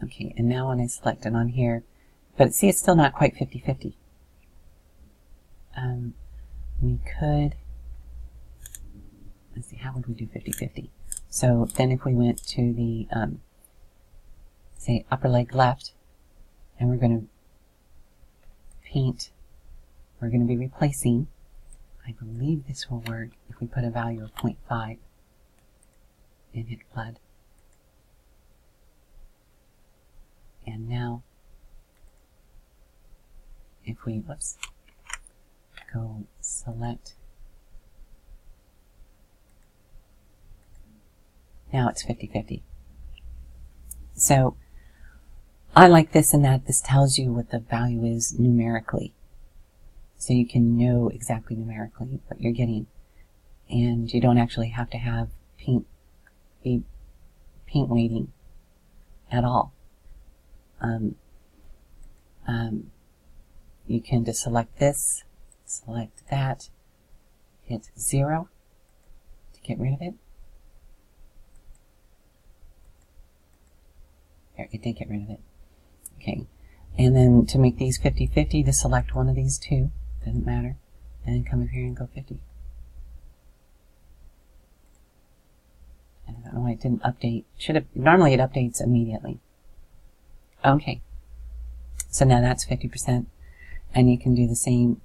Okay, and now when I select it on here, but see, it's still not quite 50-50. We could, let's see, how would we do 50-50? So then if we went to the, say, upper leg left, and we're going to paint, we're going to be replacing, I believe this will work if we put a value of 0.5 and hit flood. And now, if we, whoops, go select, now it's 50-50. So, I like this in that this tells you what the value is numerically. So you can know exactly numerically what you're getting. And you don't actually have to have paint weighting at all. You can just select this, select that, hit 0 to get rid of it. There, it did get rid of it. Okay, and then to make these 50-50, to select one of these two, doesn't matter, and then come over here and go 50. I don't know why it didn't update. Normally it updates immediately. Okay, so now that's 50%, and you can do the same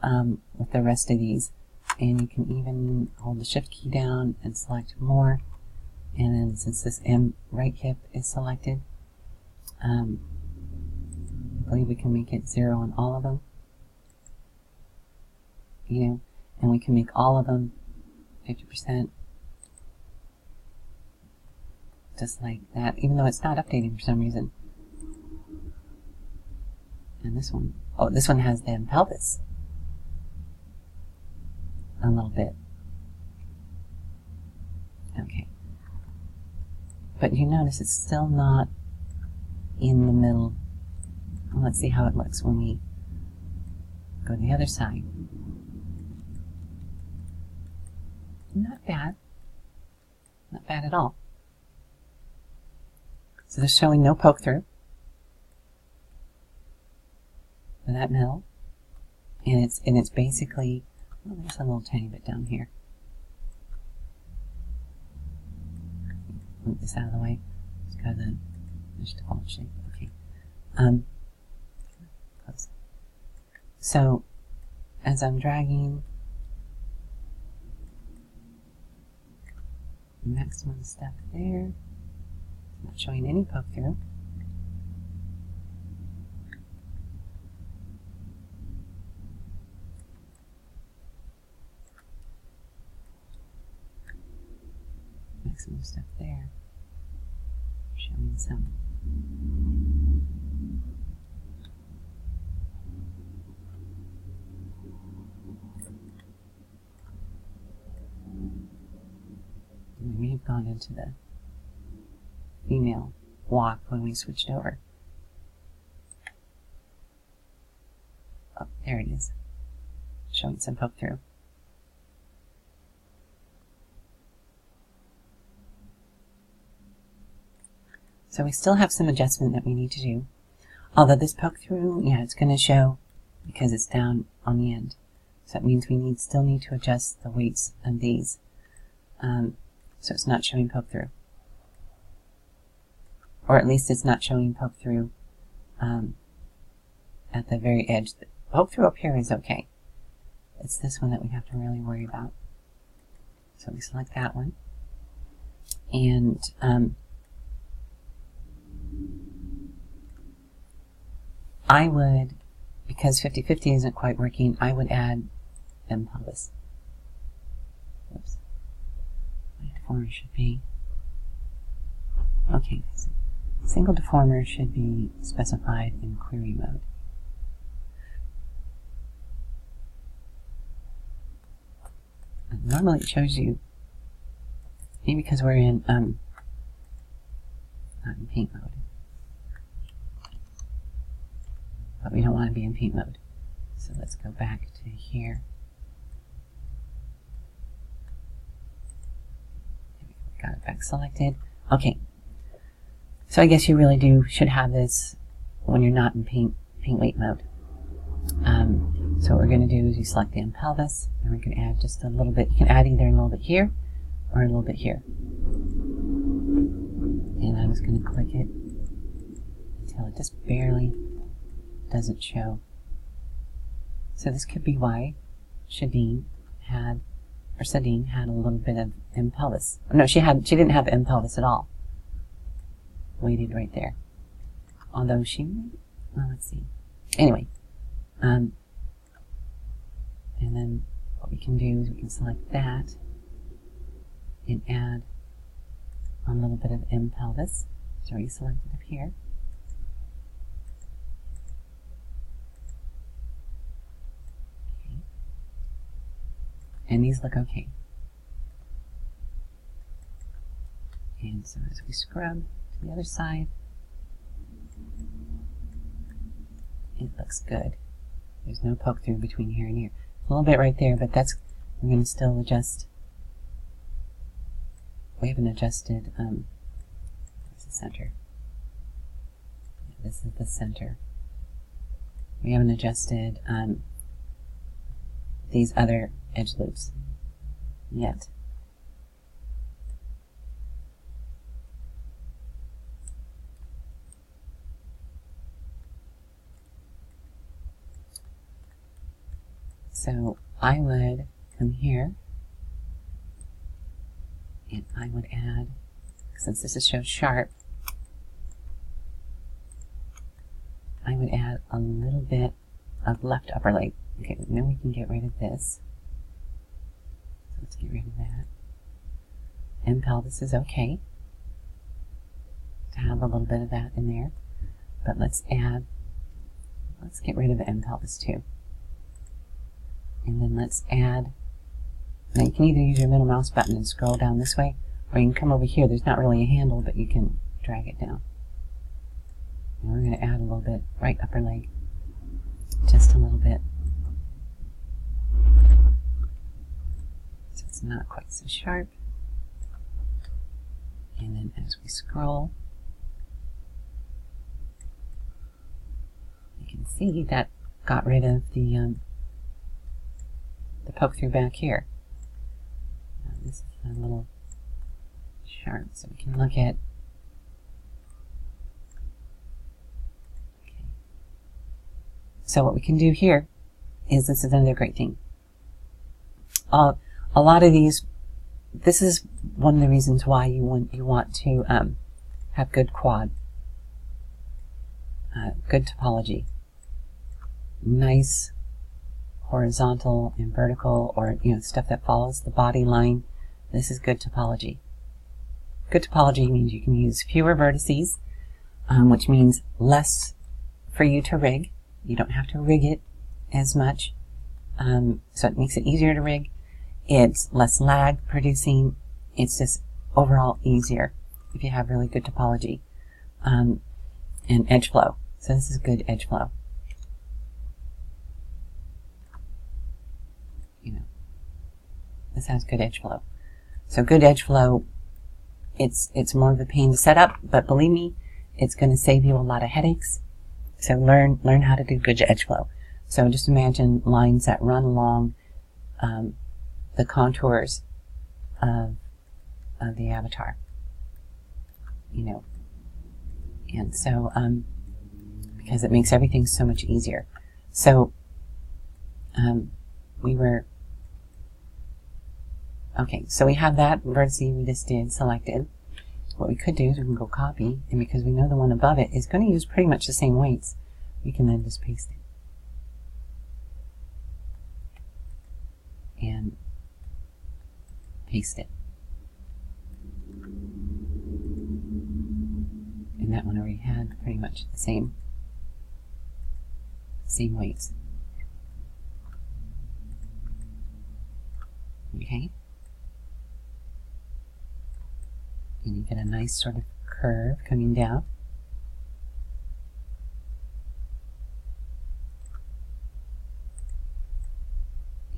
with the rest of these. And you can even hold the shift key down and select more, and then since this M right hip is selected, I believe we can make it 0 on all of them, you know, and we can make all of them 50%, just like that, even though it's not updating for some reason. And this one, oh, this one has the pelvis a little bit. Okay. But you notice it's still not in the middle. Well, let's see how it looks when we go to the other side. Not bad. Not bad at all. So they're showing no poke through for that middle. And it's basically, well, there's a little tiny bit down here. Move this out of the way. Let's go to the default shape. Okay. Close. So as I'm dragging maximum step there, it's not showing any poke through. Maximum step there, showing some. We may have gone into the female walk when we switched over. Oh, there it is. Showing some poke through. So we still have some adjustment that we need to do. Although this poke through, yeah, it's going to show because it's down on the end. So that means we still need to adjust the weights of these. So it's not showing poke through. Or at least it's not showing poke through at the very edge. The poke through up here is okay. It's this one that we have to really worry about. So we select that one. And I would, because 50-50 isn't quite working, I would add M pelvis. deformer should be. Okay, single deformer should be specified in query mode. And normally it shows you, maybe because we're in not in paint mode, but we don't want to be in paint mode. So let's go back to here. Got it back selected. Okay. So I guess you really should have this when you're not in paint weight mode. So what we're going to do is you select the pelvis, and we're going to add just a little bit. You can add either a little bit here or a little bit here. And I'm just going to click it until it just barely doesn't show. So this could be why Sadine had a little bit of pelvis. No, she didn't have pelvis at all. Weighted right there. Although well, let's see. Anyway, and then what we can do is we can select that and add a little bit of pelvis. It's already selected up here. Okay. And these look okay. And so as we scrub to the other side, it looks good. There's no poke through between here and here. A little bit right there, but we're going to still adjust. We haven't adjusted, where's the center? Yeah, this is the center. We haven't adjusted these other edge loops yet. So I would come here and I would add, since this shows sharp, I would add a little bit of left upper leg. Okay, then we can get rid of this. So let's get rid of that. Pelvis is okay to have a little bit of that in there, but let's get rid of the pelvis too. And then let's add, now you can either use your middle mouse button and scroll down this way, or you can come over here. There's not really a handle, but you can drag it down. And we're going to add a little bit right upper leg, just a little bit. So it's not quite so sharp. And then as we scroll, you can see that got rid of the poke through back here. Now this is a little sharp, so we can look at. Okay. So what we can do here is, this is another great thing. A lot of these, this is one of the reasons why you want to have good quad, good topology, nice horizontal and vertical, or stuff that follows the body line. This is good topology. Good topology means you can use fewer vertices, which means less for you to rig. You don't have to rig it as much, so it makes it easier to rig. It's less lag producing. It's just overall easier if you have really good topology, and edge flow. So this is good edge flow. This has good edge flow. So good edge flow, it's more of a pain to set up, but believe me, it's going to save you a lot of headaches. So learn how to do good edge flow. So just imagine lines that run along the contours of the avatar. And so because it makes everything so much easier. So okay, so we have that vertex we just did selected. What we could do is we can go copy, and because we know the one above it is going to use pretty much the same weights, we can then just paste it. And paste it. had pretty much the same weights. Okay. And you get a nice sort of curve coming down.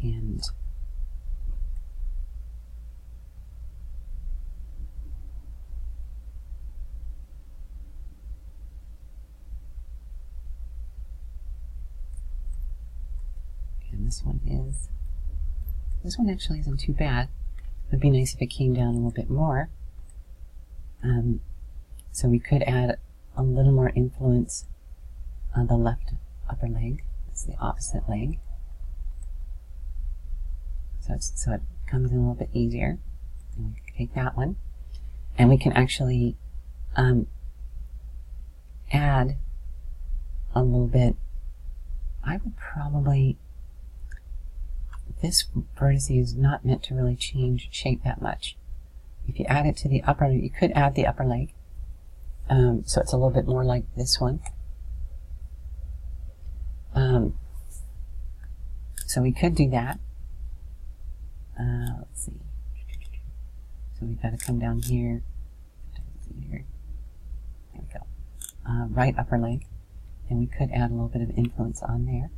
And this one actually isn't too bad. It would be nice if it came down a little bit more. So we could add a little more influence on the left upper leg. That's the opposite leg. So it comes in a little bit easier. And we can take that one. And we can actually add a little bit. I would probably, this vertex is not meant to really change shape that much. If you add it to the upper, you could add the upper leg. So it's a little bit more like this one. So we could do that. Let's see. So we've got to come down here. There we go. Right upper leg. And we could add a little bit of influence on there.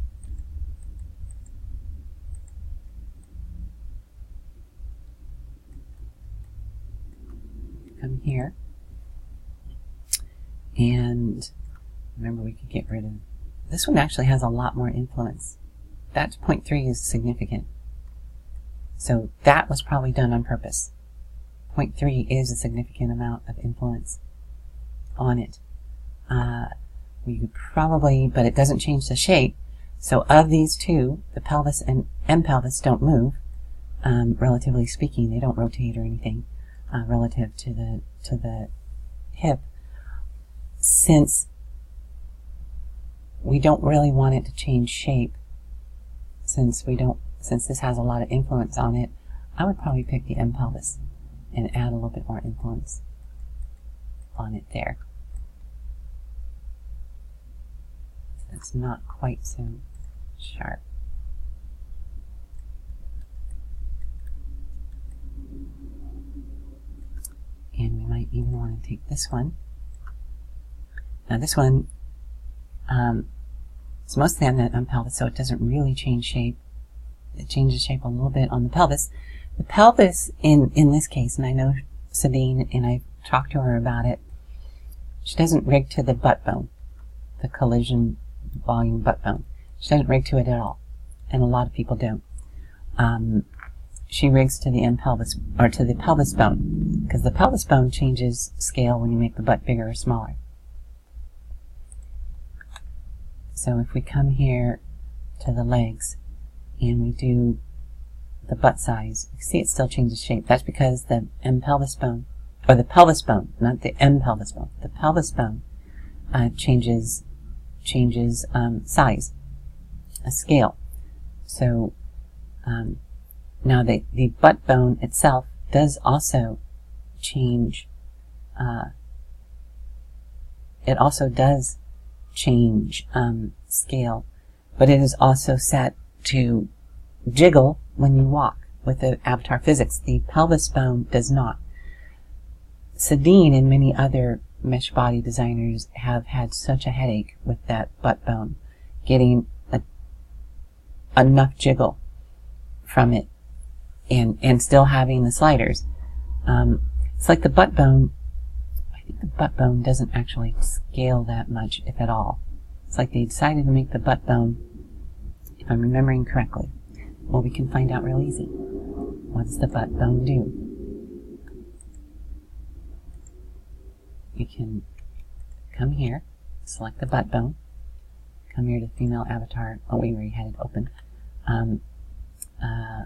Come here. And remember, we could get rid of this one. Actually has a lot more influence. That 0.3 is significant. So that was probably done on purpose. 0.3 is a significant amount of influence on it. We could probably, but it doesn't change the shape. So of these two, the pelvis and M pelvis don't move. Relatively speaking, they don't rotate or anything relative to the hip. Since we don't really want it to change shape, since this has a lot of influence on it, I would probably pick the M pelvis and add a little bit more influence on it there. It's not quite so sharp. And we might even want to take this one. Now this one is mostly on the pelvis, so it doesn't really change shape. It changes shape a little bit on the pelvis. The pelvis in this case, and I know Sabine, and I've talked to her about it, she doesn't rig to the butt bone, the collision volume butt bone. She doesn't rig to it at all, and a lot of people don't. She rigs to the M pelvis, or to the pelvis bone, because the pelvis bone changes scale when you make the butt bigger or smaller. So if we come here to the legs and we do the butt size, you see it still changes shape. That's because the M pelvis bone, or the pelvis bone, not the M pelvis bone, the pelvis bone changes size, a scale. So now the butt bone itself does also change. It also does change scale, but it is also set to jiggle when you walk with the avatar physics. The pelvis bone does not. Sadine and many other mesh body designers have had such a headache with that butt bone, getting enough jiggle from it and still having the sliders. It's like the butt bone, I think the butt bone doesn't actually scale that much, if at all. It's like they decided to make the butt bone, if I'm remembering correctly. Well, we can find out real easy. What does the butt bone do? You can come here, select the butt bone, come here to female avatar. Oh, we already had it open.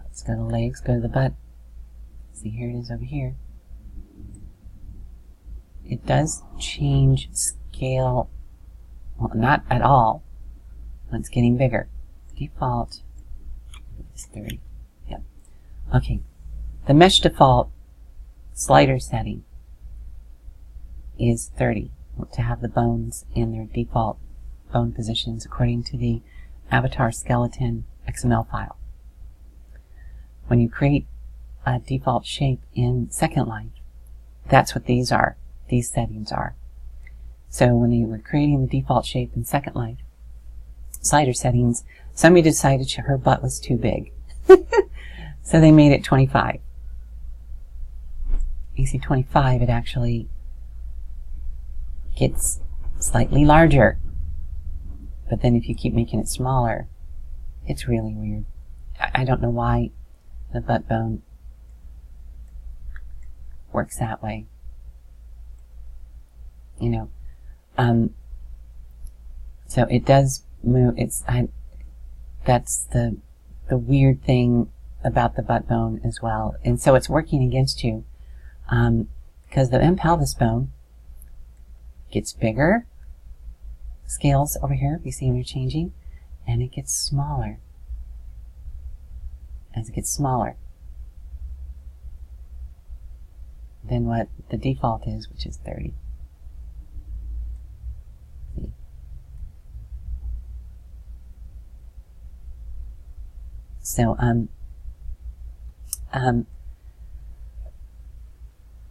Let's go to legs, go to the butt. See, here it is over here. It does change scale, well, not at all, when it's getting bigger. Default is 30. Yep. Okay. The mesh default slider setting is 30. to have the bones in their default bone positions according to the avatar skeleton XML file. When you create a default shape in Second Life, that's what these are. These settings are. So when you were creating the default shape in Second Life, slider settings, somebody decided her butt was too big. So they made it 25. You see 25, it actually gets slightly larger. But then if you keep making it smaller, it's really weird. I don't know why the butt bone works that way. You know, so it does move. That's the weird thing about the butt bone as well. And so it's working against you, because the pelvis bone gets bigger, scales over here, you see when you're changing, and it gets smaller as it gets smaller than what the default is, which is 30. See? So,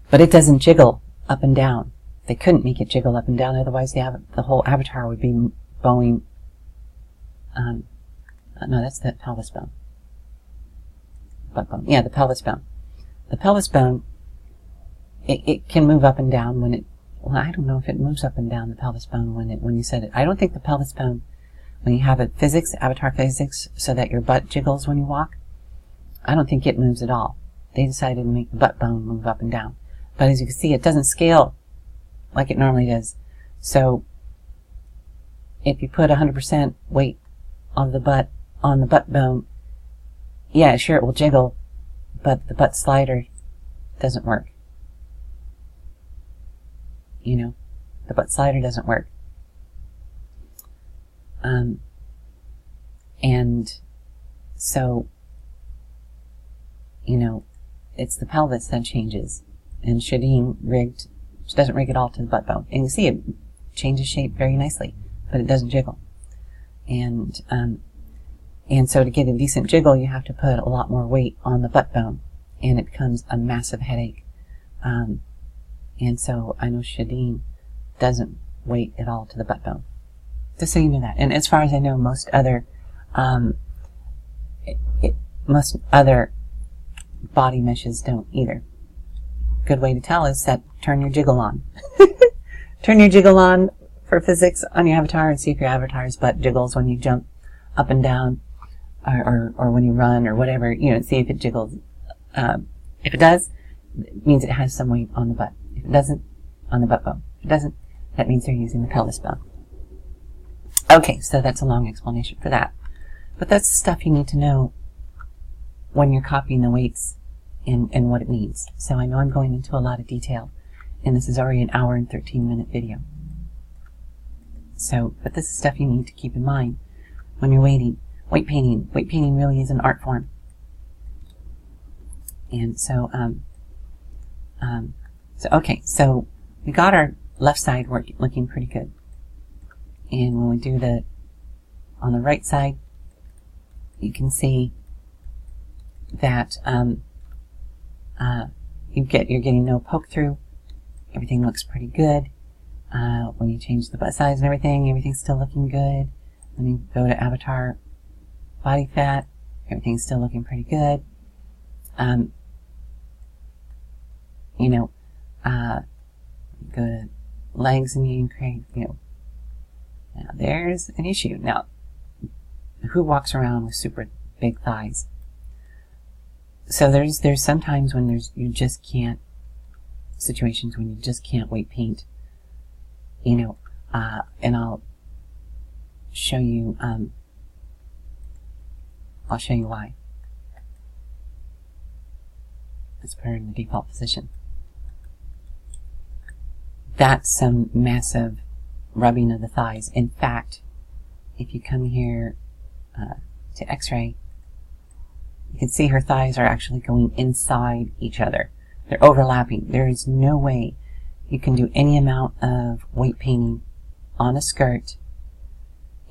but it doesn't jiggle up and down. They couldn't make it jiggle up and down, otherwise the whole avatar would be bowing. No, that's the pelvis bone. Butt bone. Yeah, the pelvis bone. The pelvis bone, it can move up and down when it, well, I don't know if it moves up and down, the pelvis bone, when you set it. I don't think the pelvis bone, when you have it physics, avatar physics, so that your butt jiggles when you walk, I don't think it moves at all. They decided to make the butt bone move up and down. But as you can see, it doesn't scale like it normally does. So if you put 100% weight on the butt bone, yeah, sure, it will jiggle, but the butt slider doesn't work. You know, the butt slider doesn't work. And so, you know, it's the pelvis that changes. And Shadeen she doesn't rig it all to the butt bone. And you see it changes shape very nicely, but it doesn't jiggle. And so to get a decent jiggle, you have to put a lot more weight on the butt bone, and it becomes a massive headache. And so I know Shadeen doesn't weight it all to the butt bone. Just so you know that. And as far as I know, most other body meshes don't either. Good way to tell is that turn your jiggle on. Turn your jiggle on for physics on your avatar and see if your avatar's butt jiggles when you jump up and down, or when you run or whatever, you know, see if it jiggles. If it does, it means it has some weight on the butt. If it doesn't, on the butt bone. If it doesn't, that means they're using the pelvis bone. Okay, so that's a long explanation for that. But that's the stuff you need to know when you're copying the weights and what it means. So I know I'm going into a lot of detail, and this is already an hour and 13-minute video. So, but this is stuff you need to keep in mind when you're weight painting. Weight painting really is an art form. And so, okay, so we got our left side looking pretty good. And when we do on the right side, you can see that you're getting no poke through. Everything looks pretty good. When you change the butt size and everything's still looking good. When you go to avatar body fat, everything's still looking pretty good. You know, go to legs and you can create, you know, now there's an issue. Now, who walks around with super big thighs? So there's sometimes when you just can't, situations when you just can't weight paint, you know, and I'll show you why. Let's put her in the default position. That's some massive rubbing of the thighs. In fact, if you come here to X-ray, you can see her thighs are actually going inside each other. They're overlapping. There is no way you can do any amount of weight painting on a skirt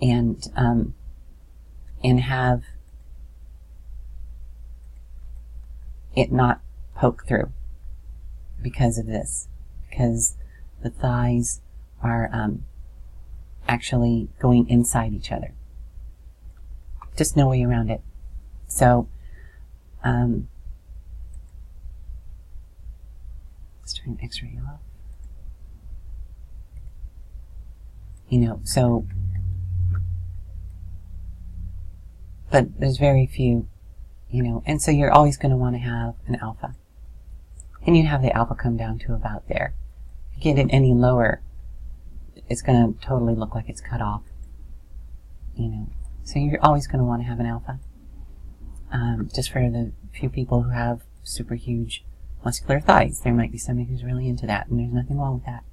and have it not poke through because of this, because the thighs are actually going inside each other. Just no way around it. So let's turn X-ray off. You know, so, but there's very few, you know, and so you're always going to want to have an alpha. And you have the alpha come down to about there. If you get it any lower, it's going to totally look like it's cut off, you know. So you're always going to want to have an alpha. Just for the few people who have super huge muscular thighs, there might be somebody who's really into that, and there's nothing wrong with that.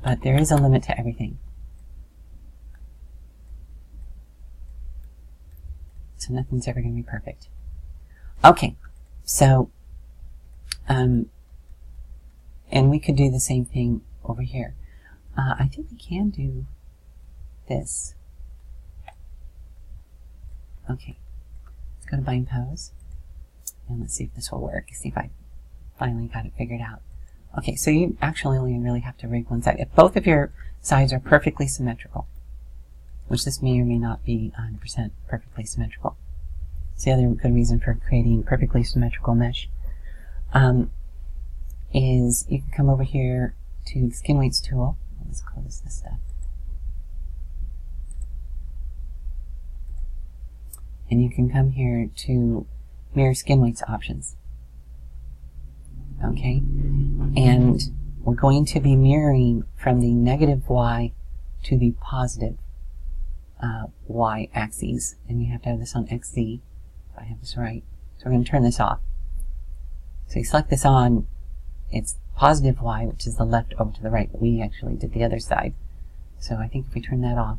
But there is a limit to everything. So nothing's ever going to be perfect. Okay, so, and we could do the same thing over here. I think we can do this. Okay, let's go to bind pose, and let's see if this will work. See if I finally got it figured out. Okay, so you actually only really have to rig one side. If both of your sides are perfectly symmetrical, which this may or may not be 100% perfectly symmetrical. It's the other good reason for creating perfectly symmetrical mesh, is you can come over here to the Skinweights tool. Let's close this stuff. And you can come here to mirror Skinweights options. Okay? And we're going to be mirroring from the negative Y to the positive Y axes, and you have to have this on XZ, if I have this right. So we're going to turn this off. So you select this on, it's positive Y, which is the left over to the right, but we actually did the other side. So I think if we turn that off,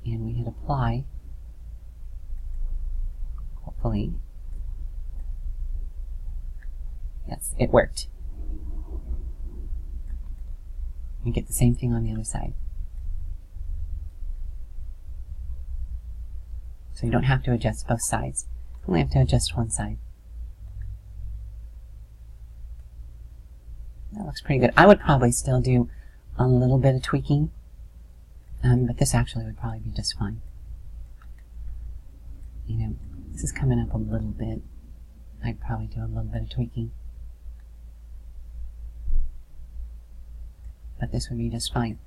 and we hit apply, hopefully, yes, it worked. We get the same thing on the other side. So you don't have to adjust both sides. You only have to adjust one side. That looks pretty good. I would probably still do a little bit of tweaking, but this actually would probably be just fine. You know, this is coming up a little bit. I'd probably do a little bit of tweaking. But this would be just fine.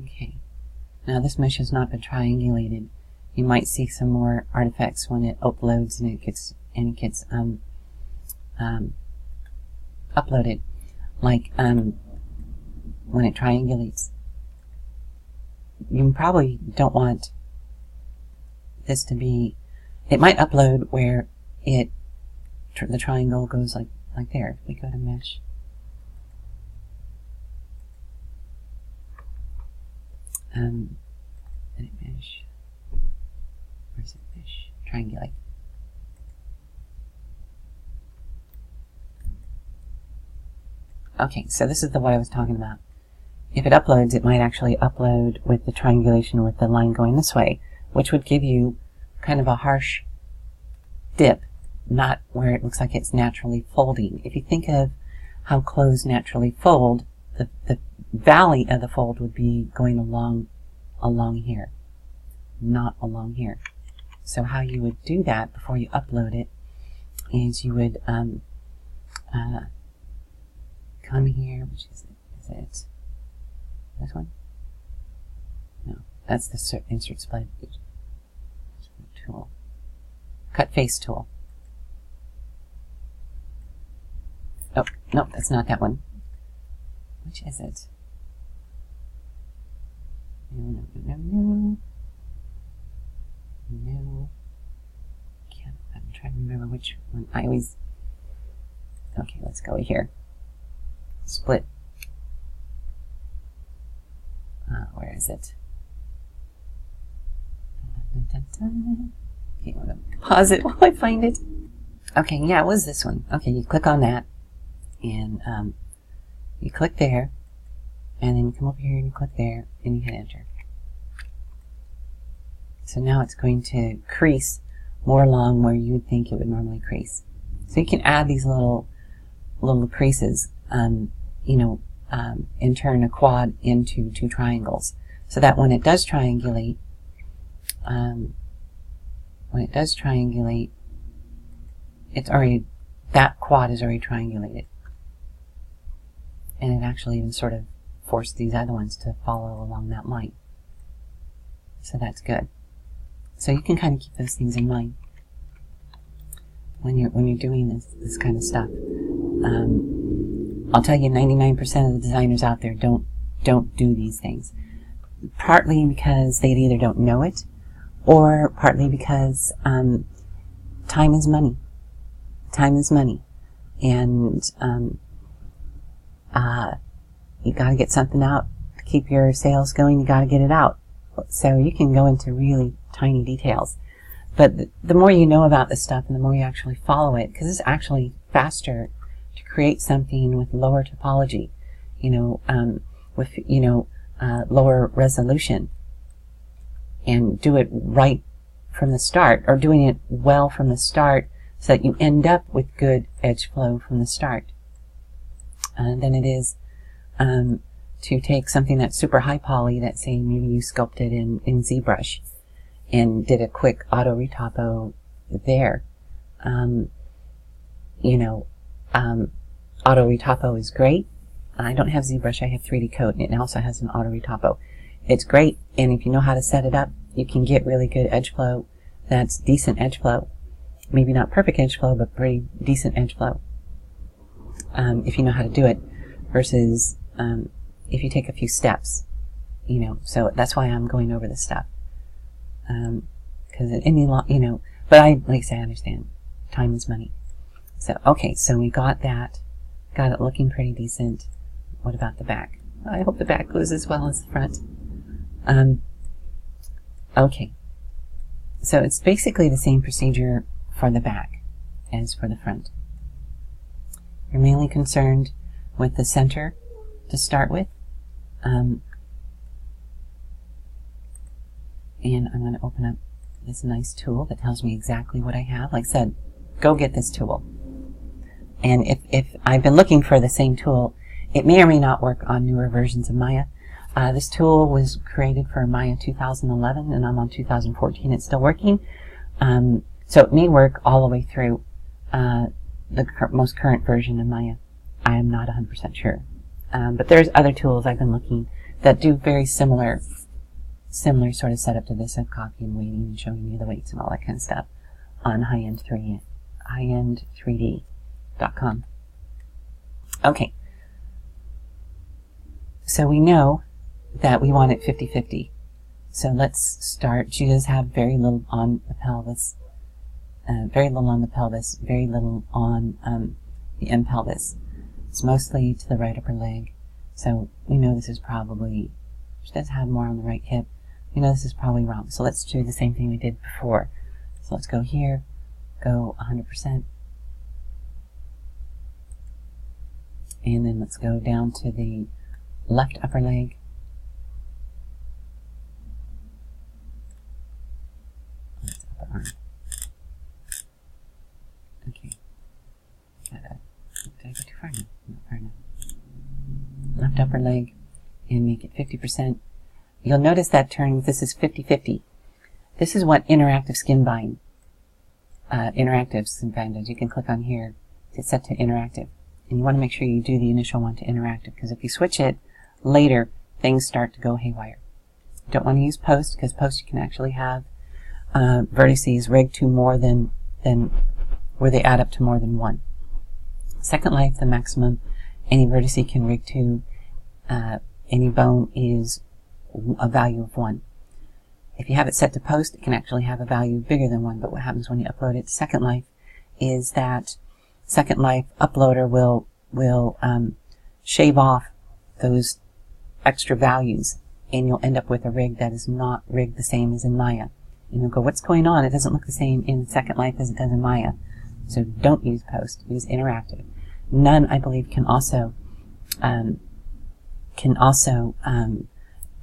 Okay. Now this mesh has not been triangulated. You might see some more artifacts when it uploads and it gets uploaded, like when it triangulates. You probably don't want this to be. It might upload where the triangle goes like there. If we go to mesh. Edit mesh. Where's it? Mesh. Triangulate. Okay, so this is what I was talking about. If it uploads, it might actually upload with the triangulation with the line going this way, which would give you kind of a harsh dip, not where it looks like it's naturally folding. If you think of how clothes naturally fold, the valley of the fold would be going along here, not along here. So how you would do that before you upload it is you would come here, which is it? This one? No, that's the insert split tool. Cut face tool. Oh, no, that's not that one. Which is it? No. I'm trying to remember which one. I always. Okay, let's go here. Split. Where is it? Okay, Okay, I'm going to pause it while I find it. Okay, yeah, it was this one. Okay, you click on that, and you click there, and then you come over here and you click there, and you hit enter. So now it's going to crease more along where you would think it would normally crease. So you can add these little creases, you know, and turn a quad into two triangles, so that when it does triangulate, it's already, that quad is already triangulated, and it actually even sort of forced these other ones to follow along that line. So that's good. So you can kind of keep those things in mind when you're doing this kind of stuff. I'll tell you, 99% of the designers out there don't do these things. Partly because they either don't know it, or partly because time is money. Time is money, and you got to get something out to keep your sales going. You got to get it out. So you can go into really tiny details, but the more you know about this stuff, and the more you actually follow it, because it's actually faster to create something with lower topology, you know, with, you know, lower resolution, and do it right from the start, or doing it well from the start, so that you end up with good edge flow from the start, than it is to take something that's super high poly, that, say, maybe you sculpted in ZBrush and did a quick auto retopo there. You know, auto retopo is great. I don't have ZBrush, I have 3D Coat, and it also has an auto retopo. It's great, and if you know how to set it up, you can get really good edge flow. That's decent edge flow. Maybe not perfect edge flow, but pretty decent edge flow. If you know how to do it, versus if you take a few steps, you know. So that's why I'm going over this stuff. Because you know, but like I say, I understand. Time is money. So, okay, so we got that. Got it looking pretty decent. What about the back? I hope the back goes as well as the front. Okay. So it's basically the same procedure for the back as for the front. You're mainly concerned with the center to start with. And I'm going to open up this nice tool that tells me exactly what I have. Like I said, go get this tool. And if I've been looking for the same tool, it may or may not work on newer versions of Maya. This tool was created for Maya 2011, and I'm on 2014. It's still working. So it may work all the way through the most current version of Maya. I am not 100% sure. But there's other tools I've been looking that do very similar sort of setup to this, of copying and weighting and showing you the weights and all that kind of stuff on high-end3D.com. Okay. So we know that we want it 50-50. So let's start. She does have very little on the pelvis, very little on the pelvis, very little on the end pelvis. It's mostly to the right upper leg. So we know this is probably, she does have more on the right hip. We know this is probably wrong. So let's do the same thing we did before. So let's go here, go 100%. And then let's go down to the left upper leg. That's upper arm. Okay. Did I go too far now? Not far enough. Left upper leg, and make it 50%. You'll notice that turn, this is 50-50. This is what interactive skin bind. Interactive skin bind does. You can click on here. It's set to interactive. And you want to make sure you do the initial one to interactive, because if you switch it later, things start to go haywire. You don't want to use post, because post you can actually have vertices rigged to more than where they add up to more than one. Second life, the maximum any vertex can rig to any bone is a value of 1. If you have it set to post, it can actually have a value bigger than 1, but what happens when you upload it to Second Life is that Second Life uploader will shave off those extra values, and you'll end up with a rig that is not rigged the same as in Maya. And you'll go, what's going on? It doesn't look the same in Second Life as it does in Maya. So don't use post. Use interactive. None, I believe, can also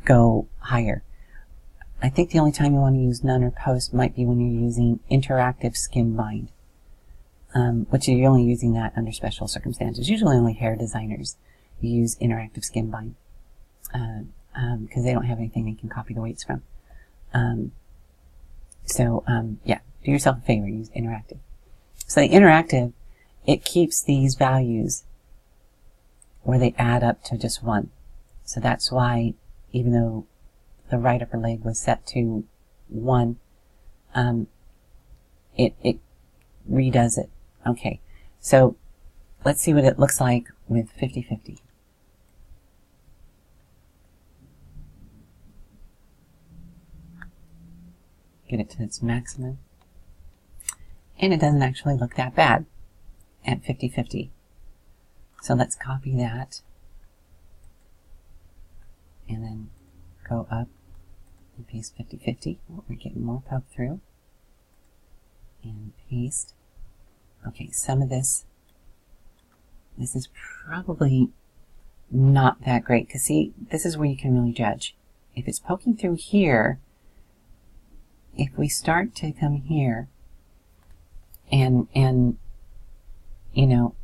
go higher. I think the only time you want to use none or post might be when you're using interactive skin bind, which you're only using that under special circumstances. Usually only hair designers use interactive skin bind because they don't have anything they can copy the weights from. Yeah, do yourself a favor, use interactive. So the interactive, it keeps these values where they add up to just 1. So that's why, even though the right upper leg was set to 1, it redoes it. Okay, so let's see what it looks like with 50-50. Get it to its maximum. And it doesn't actually look that bad at 50-50. So let's copy that and then go up and paste 50-50. Oh, we're getting more poke through. And paste. Okay, some of this is probably not that great, because see, this is where you can really judge. If it's poking through here, if we start to come here and you know,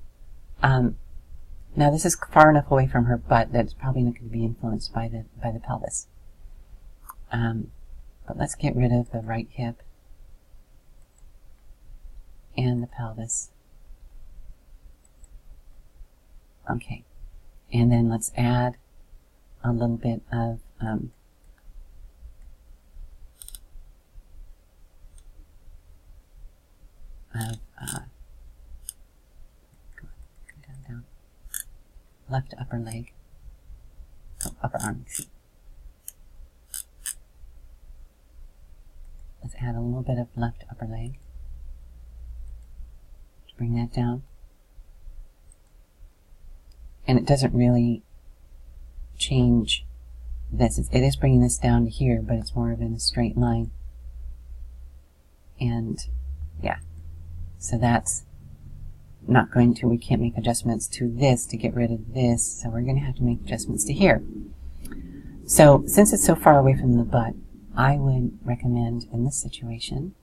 now this is far enough away from her butt that it's probably not going to be influenced by the pelvis. But let's get rid of the right hip and the pelvis. Okay, and then let's add a little bit of down, left upper leg, upper arm, excuse me. Let's add a little bit of left upper leg. Bring that down. And it doesn't really change this. It is bringing this down to here, but it's more of in a straight line. And yeah, so that's not going to, we can't make adjustments to this to get rid of this, so we're going to have to make adjustments to here. So since it's so far away from the butt, I would recommend in this situation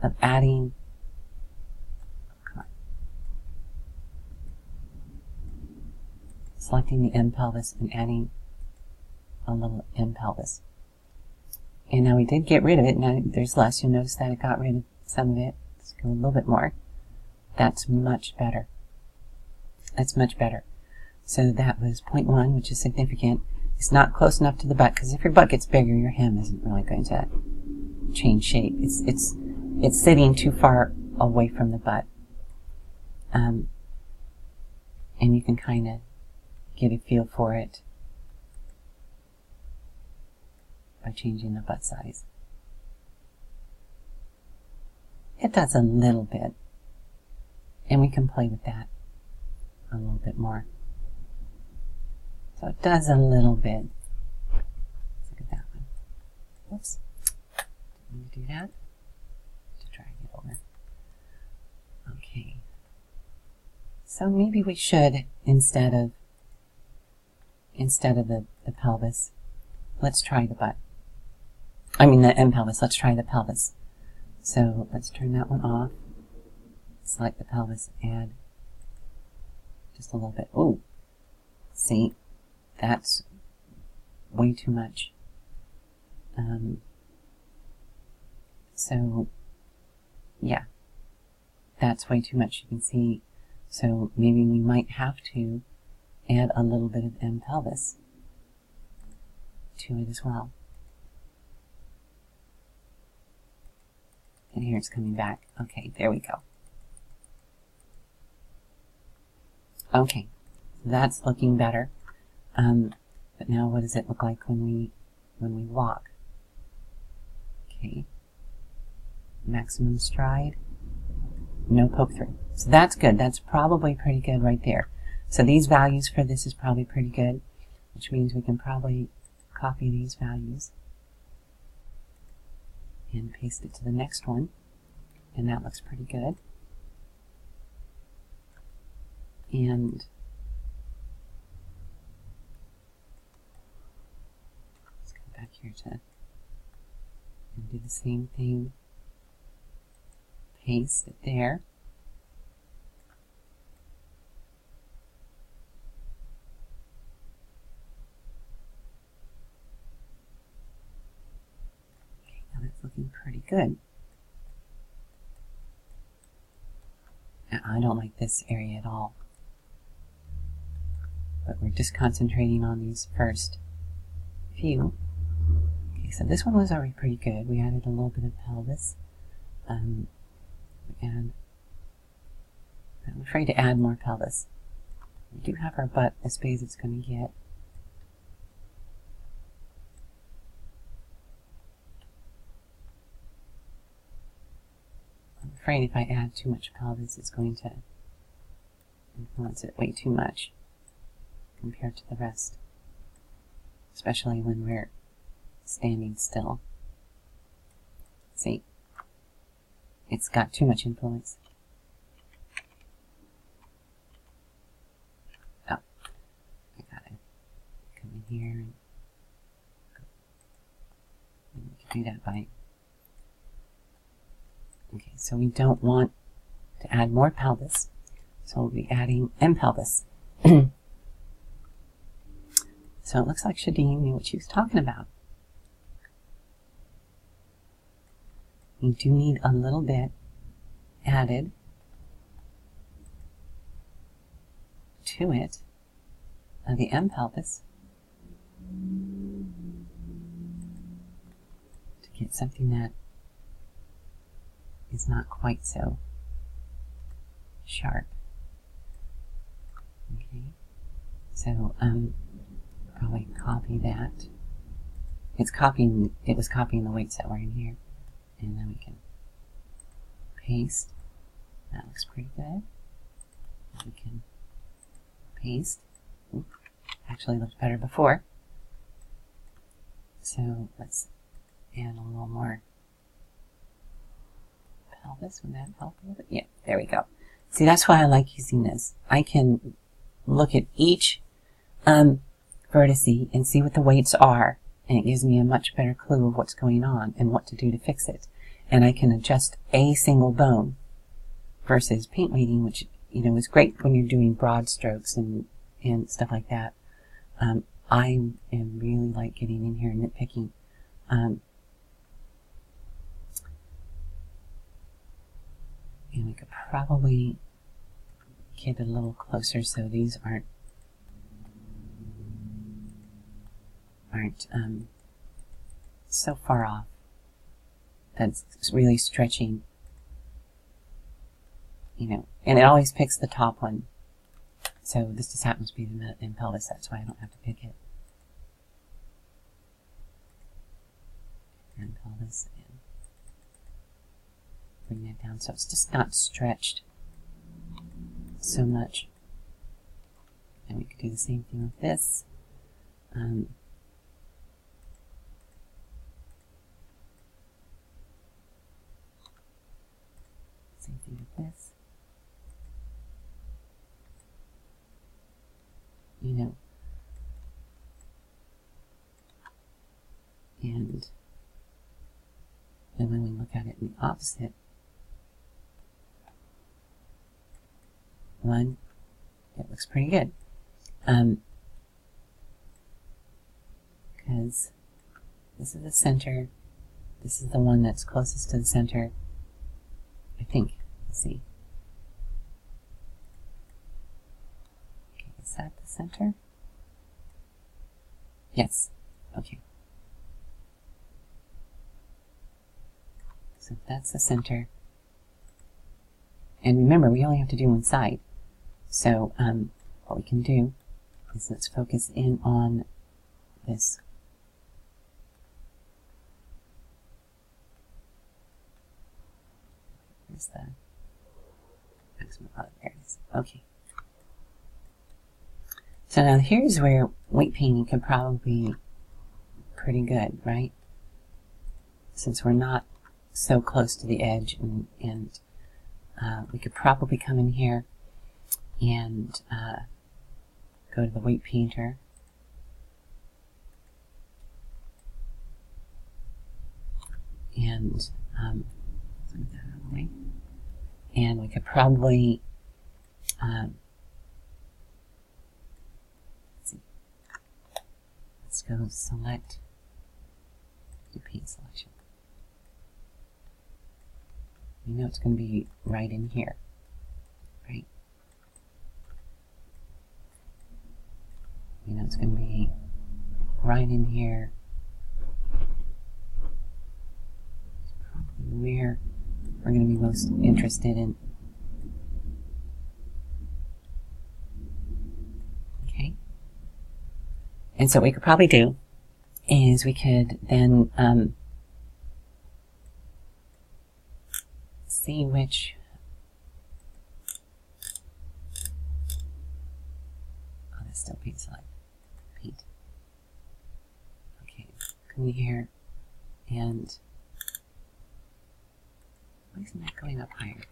of adding, selecting the M pelvis and adding a little M pelvis. And now we did get rid of it. Now there's less. You'll notice that it got rid of some of it. Let's go a little bit more. That's much better. That's much better. So that was 0.1, which is significant. It's not close enough to the butt, because if your butt gets bigger, your hem isn't really going to change shape. It's sitting too far away from the butt. And you can kind of get a feel for it by changing the butt size. It does a little bit, and we can play with that a little bit more. So it does a little bit. Let's look at that one. Whoops. Let me do that to drag it over. Okay. So maybe we should, instead of the pelvis, let's try the butt. I mean the M pelvis, let's try the pelvis. So let's turn that one off. Select the pelvis, add just a little bit. Ooh, see, that's way too much. So yeah, that's way too much, you can see. So maybe we might have to add a little bit of M pelvis to it as well. And here it's coming back. Okay, there we go. Okay, that's looking better. But now what does it look like when we walk? Okay. Maximum stride. No poke through. So that's good. That's probably pretty good right there. So these values for this is probably pretty good, which means we can probably copy these values and paste it to the next one, and that looks pretty good. And let's go back here to and do the same thing. Paste it there. Okay, now that's looking pretty good. I don't like this area at all, but we're just concentrating on these first few. Okay, so this one was already pretty good. We added a little bit of pelvis. And I'm afraid to add more pelvis. We do have our butt as big as it's going to get. I'm afraid if I add too much pelvis, it's going to influence it way too much compared to the rest, especially when we're standing still. See? It's got too much influence. Oh, I gotta come in here and we can do that by. Okay, so we don't want to add more pelvis, so we'll be adding M pelvis. So it looks like Shadeen knew what she was talking about. You do need a little bit added to it of the M pelvis to get something that is not quite so sharp. Okay, so probably copy that. It was copying the weights that were in here. And then we can paste. That looks pretty good. We can paste. Ooh, actually looked better before. So let's add a little more pelvis. Would that help a little bit? Yeah, there we go. See, that's why I like using this. I can look at each vertice and see what the weights are, and it gives me a much better clue of what's going on and what to do to fix it. And I can adjust a single bone versus paint weighting, which, you know, is great when you're doing broad strokes and stuff like that. I am really like getting in here and nitpicking. And we could probably get a little closer so these aren't so far off. That's really stretching, you know, and it always picks the top one. So this just happens to be the in pelvis, that's why I don't have to pick it. And pelvis, and bring that down so it's just not stretched so much. And we could do the same thing with this. Same thing with this. You know. And then when we look at it in the opposite one, it looks pretty good. Because this is the center. This is the one that's closest to the center. I think. Let's see. Okay, is that the center? Yes. Okay. So that's the center. And remember, we only have to do one side. So what we can do is let's focus in on this. Where's the maximum? Oh, there it is. Okay. So now here's where weight painting can probably be pretty good, right? Since we're not so close to the edge, and we could probably come in here and go to the weight painter. And move that out of the way. And we could probably let's see. Let's go select, do paint selection. You know it's going to be right in here, right? You know it's going to be right in here. Where we're going to be most interested in. Okay. And so what we could probably do is we could then see which. Oh, that's still paint select. Paint. Okay. Come in here and. Why isn't that going up higher?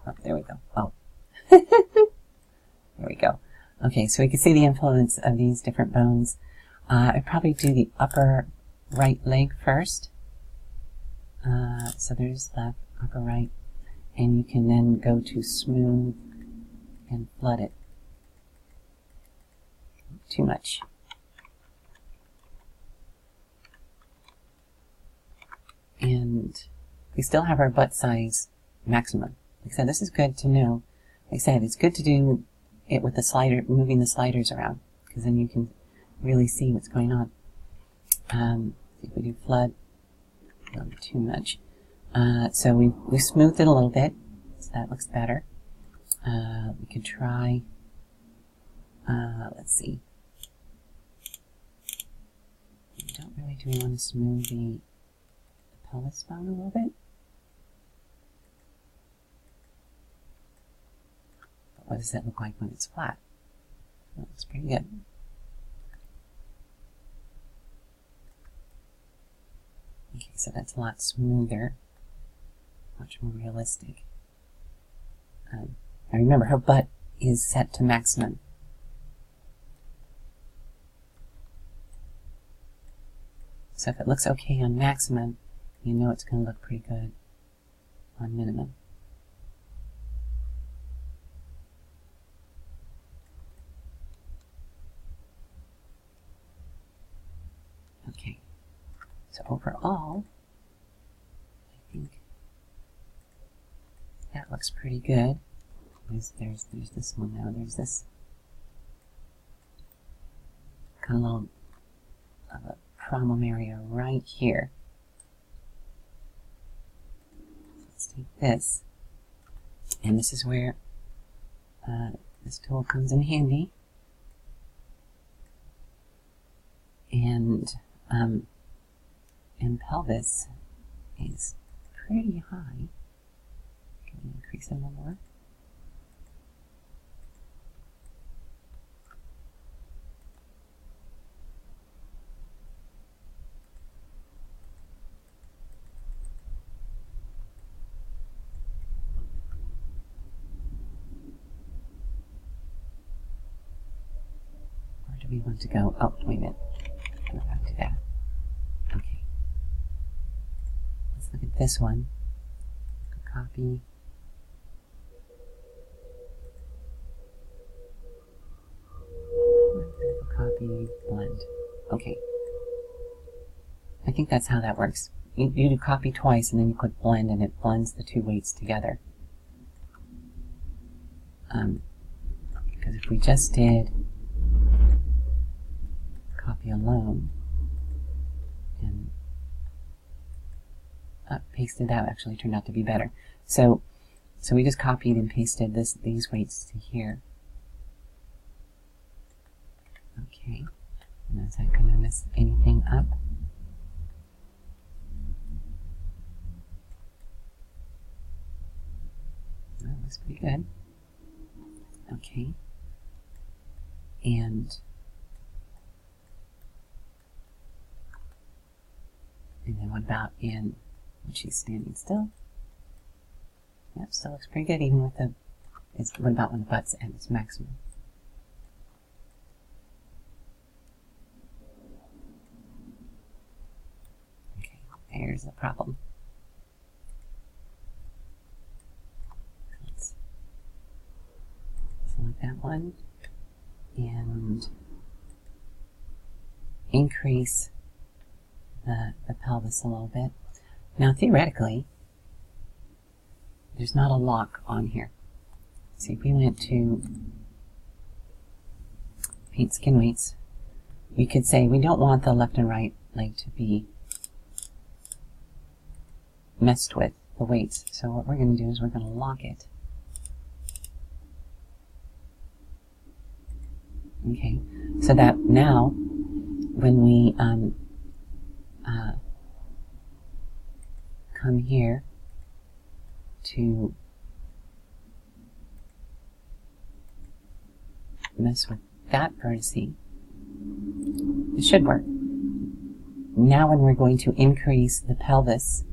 Oh, there we go. Oh. There we go. Okay, so we can see the influence of these different bones. I'd probably do the upper right leg first. So there's left, upper right. And you can then go to smooth and flood it. Too much. And we still have our butt size maximum. Like I said, this is good to know. Like I said, it's good to do it with the slider, moving the sliders around, because then you can really see what's going on. See if we do flood. Not too much. So we smoothed it a little bit, so that looks better. We could try. Let's see. Do we want to smooth the pelvis bone a little bit? But what does that look like when it's flat? That looks pretty good. Okay, so that's a lot smoother, much more realistic. Now remember, her butt is set to maximum. So if it looks okay on maximum, you know it's going to look pretty good on minimum. Okay, so overall, I think that looks pretty good. There's this one now. There's this kind of little problem area right here. Let's take this, and this is where this tool comes in handy. And pelvis is pretty high. Can we increase it a little more? Where do we want to go? Oh, wait a minute. I'm about to do that. Okay. Let's look at this one. Copy. Copy, blend. Okay. I think that's how that works. You do copy twice and then you click blend and it blends the two weights together. Because if we just did copy alone and pasted, that actually turned out to be better. So we just copied and pasted these weights to here. Okay, and is that going to mess anything up? That looks pretty good. Okay, and then what about in when she's standing still. Yep, still looks pretty good even with the, what about when the butt's at its maximum? Okay, there's the problem. Let's select that one and increase the pelvis a little bit. Now theoretically, there's not a lock on here. See, if we went to paint Skinweights, we could say we don't want the left and right leg to be messed with, the weights. So what we're going to do is we're going to lock it. Okay, so that now when we come here to mess with that vertice, it should work. Now when we're going to increase the pelvis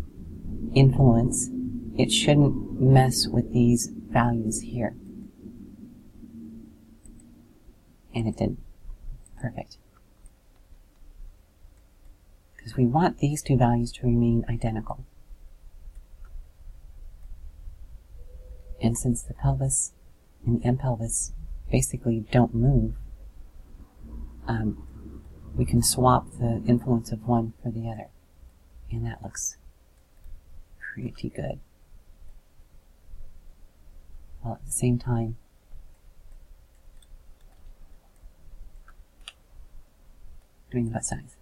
influence, it shouldn't mess with these values here. And it didn't. Perfect. Because we want these two values to remain identical. And since the pelvis and the M-pelvis basically don't move, we can swap the influence of one for the other. And that looks pretty good. While at the same time, doing the butt size.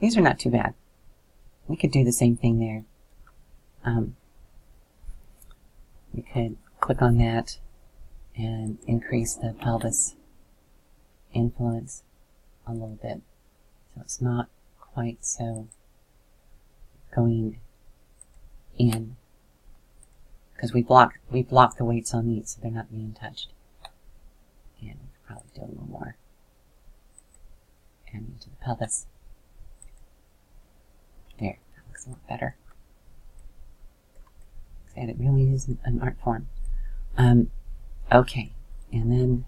These are not too bad. We could do the same thing there. We could click on that and increase the pelvis influence a little bit, so it's not quite so going in, because we block the weights on these, so they're not being touched. And we could probably do a little more. And into the pelvis. There, that looks a lot better. And it really is an art form. Okay, and then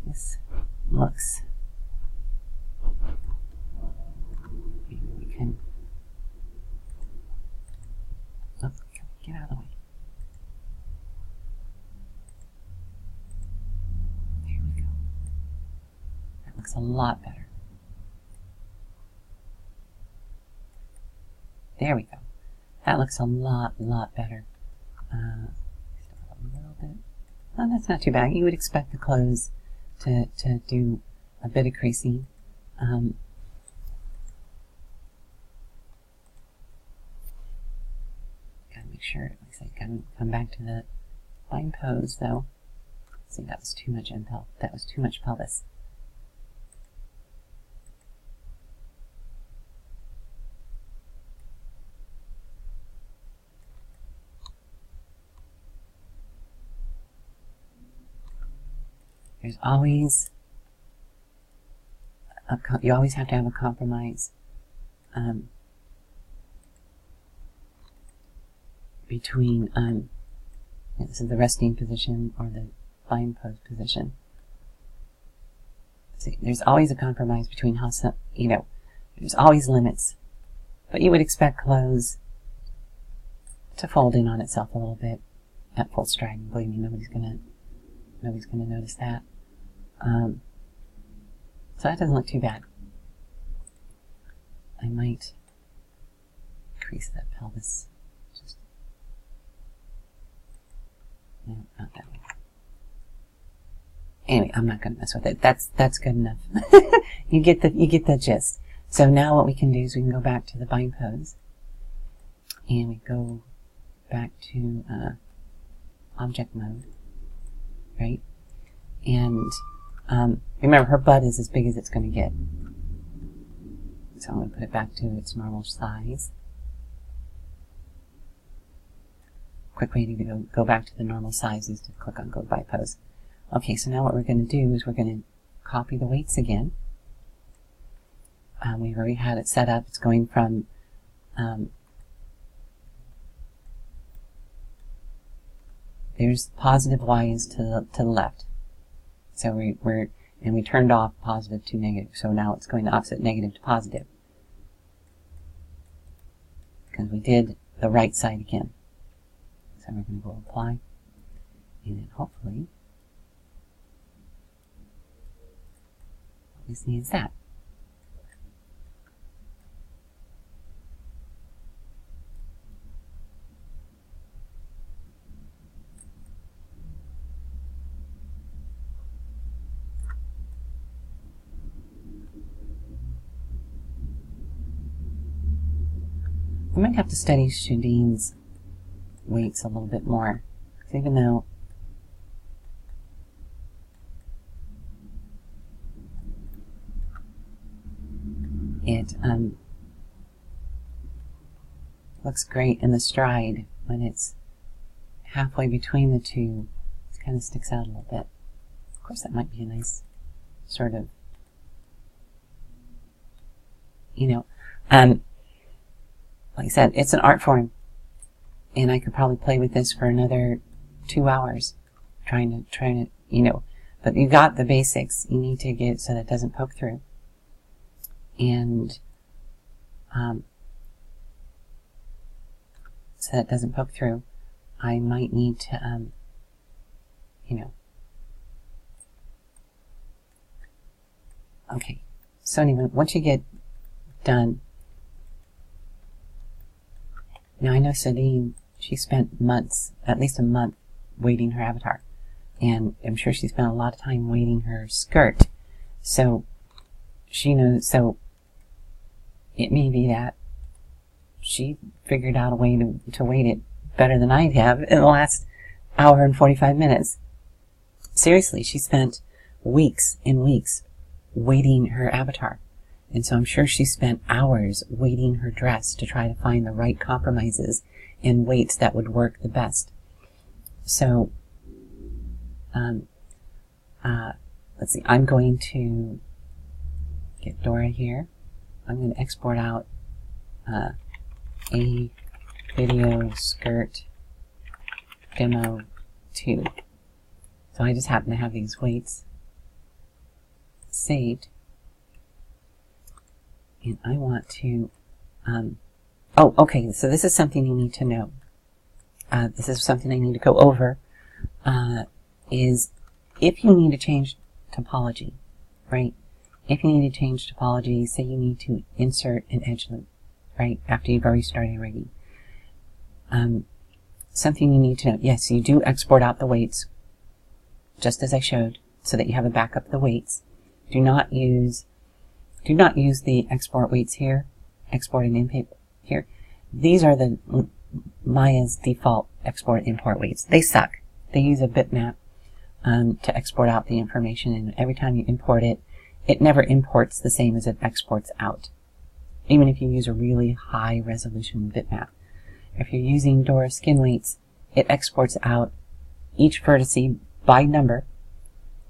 this looks. Maybe we can. Oh, get out of the way. There we go. That looks a lot better. There we go. That looks a lot better. Still a little bit. Oh, that's not too bad. You would expect the clothes to do a bit of creasing. Gotta make sure. It looks like gotta come back to the bind pose though. See, that was too much impel. That was too much pelvis. There's always you always have to have a compromise between this is the resting position or the bind pose position. See, there's always a compromise between how some, there's always limits, but you would expect clothes to fold in on itself a little bit at full stride. Believe me, nobody's gonna notice that. So that doesn't look too bad. I might increase that pelvis. Just no, not that way. Anyway, I'm not going to mess with it. That's good enough. You get the gist. So now what we can do is we can go back to the bind pose, and we go back to object mode, right? And remember, her butt is as big as it's going to get. So I'm going to put it back to its normal size. Quick way to go back to the normal size is to click on Go By Pose. Okay, so now what we're going to do is we're going copy the weights again. We've already had it set up. It's going from there's positive Y's to the left. So we turned off positive to negative. So now it's going to opposite negative to positive. Because we did the right side again. So we're going to go apply. And then hopefully what we see is that. I might have to study Shadine's weights a little bit more. Because even though it looks great in the stride, when it's halfway between the two, it kind of sticks out a little bit. Of course, that might be a nice sort of, you know, like I said, it's an art form, and I could probably play with this for another 2 hours, trying to, you know, but you got the basics. You need to get it so that it doesn't poke through, and so that it doesn't poke through, I might need to, you know. Okay, so anyway, once you get done. Now I know Celine, she spent months, at least a month, weighting her avatar. And I'm sure she spent a lot of time weighting her skirt. So she knows, so it may be that she figured out a way to weight it better than I have in the last hour and 45 minutes. Seriously, she spent weeks and weeks weighting her avatar. And so I'm sure she spent hours weighting her dress to try to find the right compromises and weights that would work the best. So, let's see, I'm going to get Dora here. I'm going to export out a video skirt demo 2. So I just happen to have these weights saved. And I want to, oh, okay, so this is something you need to know. This is something I need to go over, is if you need to change topology, right? If you need to change topology, say you need to insert an edge loop, right, after you've already started rigging. Something you need to know, yes, you do export out the weights, just as I showed, so that you have a backup of the weights. Do not use the export weights here, export and import here. These are the Maya's default export import weights. They suck. They use a bitmap to export out the information, and every time you import it, it never imports the same as it exports out, even if you use a really high resolution bitmap. If you're using Dora Skinweights, it exports out each vertice by number.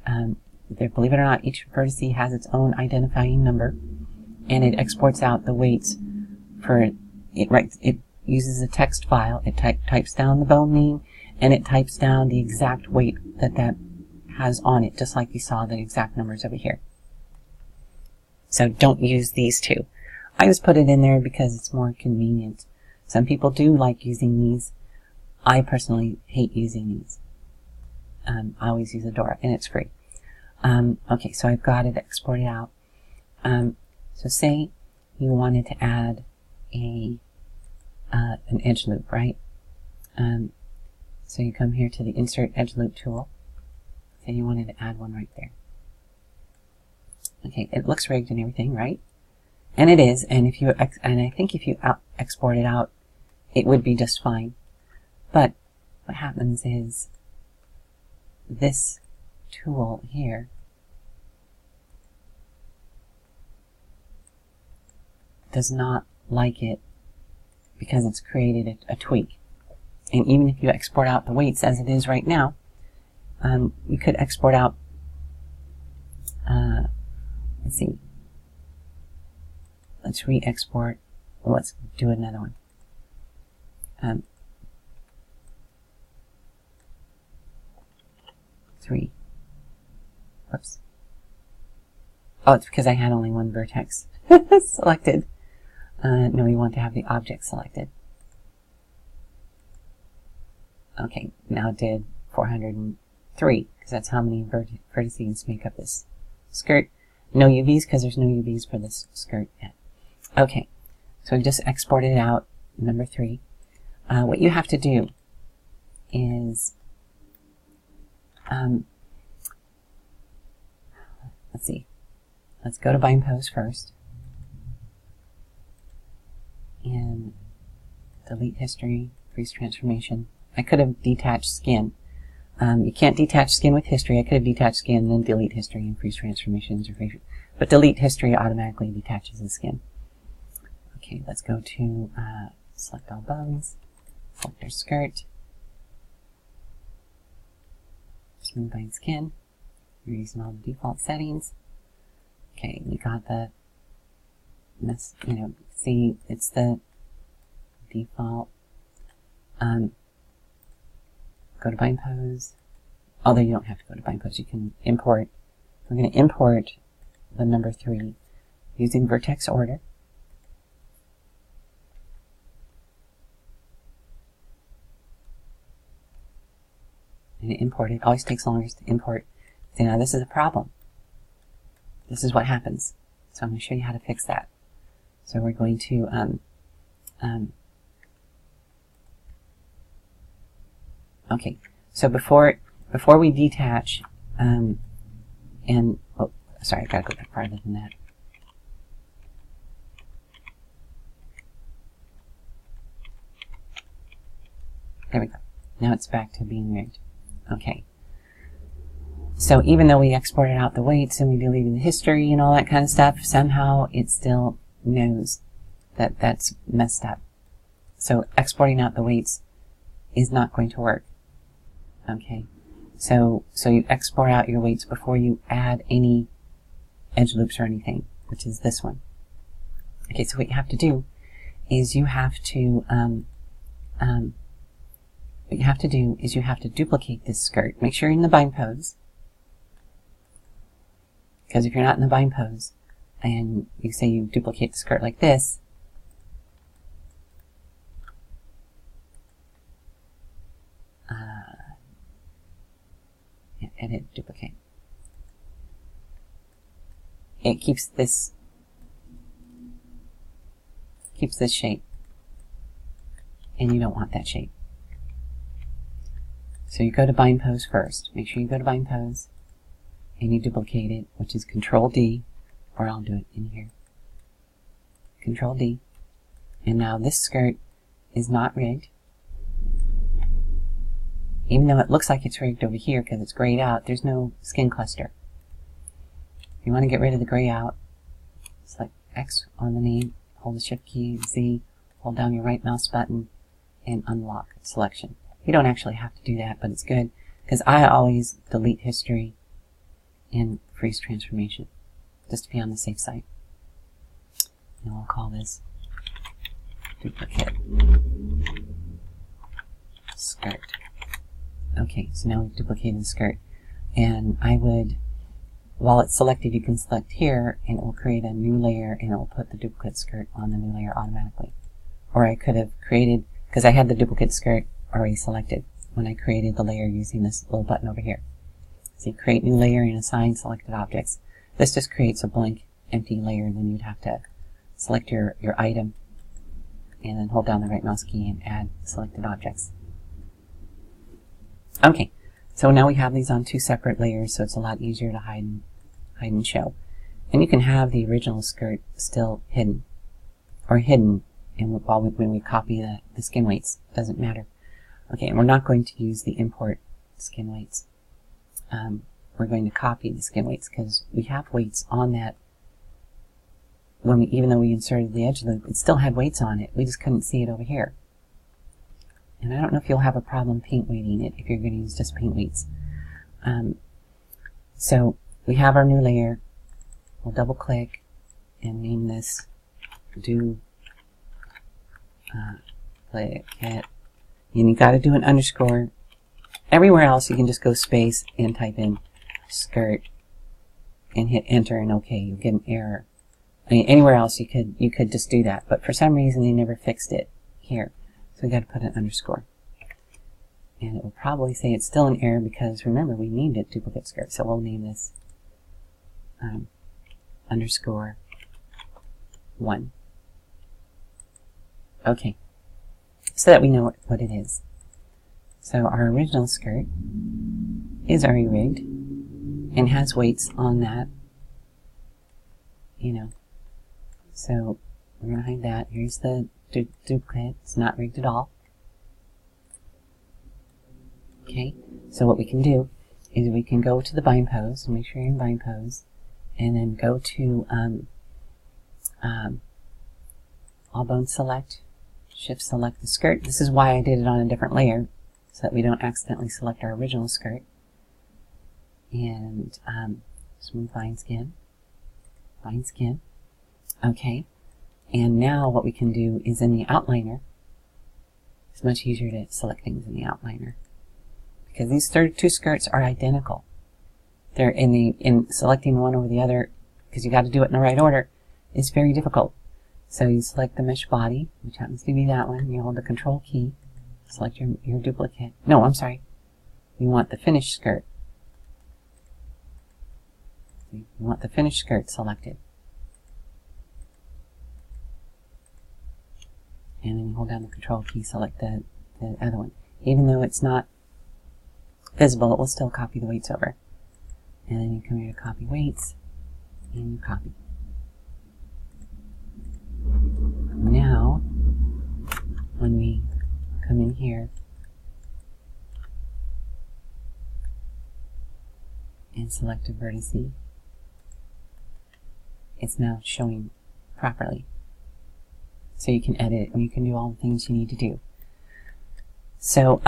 Believe it or not, each vertice has its own identifying number, and it exports out the weights for it. Right, it uses a text file. It types down the bone mean, and it types down the exact weight that has on it, just like you saw the exact numbers over here. So don't use these two. I just put it in there because it's more convenient. Some people do like using these. I personally hate using these. I always use a Dora, and it's free. Okay, so I've got it exported out. So say you wanted to add an edge loop, right? So you come here to the Insert Edge Loop tool. Say you wanted to add one right there. Okay, it looks rigged and everything, right? And it is, and if you and I think if you export it out, it would be just fine. But what happens is this tool here does not like it because it's created a tweak. And even if you export out the weights as it is right now, you could export out let's re-export. Well, let's do another one. 3. Whoops. Oh, it's because I had only one vertex selected. No, we want to have the object selected. Okay, now it did 403, because that's how many vertices make up this skirt. No UVs, because there's no UVs for this skirt yet. Okay, so we just exported it out, number 3. What you have to do is, let's see, let's go to bind pose first, and delete history, freeze transformation. I could have detached skin. You can't detach skin with history. I could have detached skin, then delete history and freeze transformations. But delete history automatically detaches the skin. Okay, let's go to select all bones, select our skirt, smooth bind skin. We're using all the default settings. Okay, we got the, see, it's the default. Go to bind pose. Although you don't have to go to bind pose, you can import. We're going to import the number 3 using vertex order. And import it. Always takes longer to import. See, now this is a problem. This is what happens. So I'm going to show you how to fix that. So we're going to okay, so before we detach, oh, sorry, I gotta go back farther than that. There we go. Now it's back to being rigged. Okay. So even though we exported out the weights and we deleted the history and all that kind of stuff, somehow it still knows that that's messed up. So exporting out the weights is not going to work. Okay, so you export out your weights before you add any edge loops or anything, which is this one. Okay, so what you have to do is you have to duplicate this skirt. Make sure you're in the bind pose, because if you're not in the bind pose and you say you duplicate the skirt like this, edit, duplicate. It keeps this shape, and you don't want that shape. So you go to bind pose first. Make sure you go to bind pose, and you duplicate it, which is Control D, or I'll do it in here. Control D, and now this skirt is not rigged. Even though it looks like it's rigged over here because it's grayed out, there's no skin cluster. If you want to get rid of the gray out, select X on the name, hold the Shift key, Z, hold down your right mouse button, and unlock selection. You don't actually have to do that, but it's good because I always delete history and freeze transformation just to be on the safe side. And we'll call this duplicate skirt. Okay, so now we've duplicated the skirt, and I would, while it's selected, you can select here and it will create a new layer and it will put the duplicate skirt on the new layer automatically. Or I could have created, because I had the duplicate skirt already selected when I created the layer using this little button over here. So you create new layer and assign selected objects. This just creates a blank empty layer, and then you'd have to select your item and then hold down the right mouse key and add selected objects. Okay, so now we have these on 2 separate layers, so it's a lot easier to hide and show. And you can have the original skirt still hidden, or hidden when we copy the skin weights. Doesn't matter. Okay, and we're not going to use the import skin weights. We're going to copy the skin weights because we have weights on that. Even though we inserted the edge loop, it still had weights on it. We just couldn't see it over here. And I don't know if you'll have a problem paint weighting it if you're going to use just paint weights. So we have our new layer. We'll double click and name this duplicate. And you got to do an underscore. Everywhere else you can just go space and type in skirt and hit enter and OK. You'll get an error. I mean, anywhere else you could just do that, but for some reason they never fixed it here. So we got to put an underscore. And it will probably say it's still an error because remember we named it duplicate skirt. So we'll name this underscore 1. Okay. So that we know what it is. So our original skirt is already rigged and has weights on that. You know. So we're going to hide that. Here's the duplicate. It's not rigged at all. Okay, so what we can do is we can go to the bind pose, make sure you're in bind pose, and then go to all bone select, shift select the skirt. This is why I did it on a different layer, so that we don't accidentally select our original skirt. And smooth bind skin, okay. And now what we can do is in the outliner, it's much easier to select things in the outliner. Because these two skirts are identical. They're in selecting one over the other, because you got to do it in the right order, is very difficult. So you select the mesh body, which happens to be that one. You hold the control key, select your duplicate. No, I'm sorry. You want the finished skirt. You want the finished skirt selected. And then you hold down the control key, select the other one. Even though it's not visible, it will still copy the weights over. And then you come here to copy weights, and you copy. Now, when we come in here and select a vertex, it's now showing properly. So you can edit it and you can do all the things you need to do. So,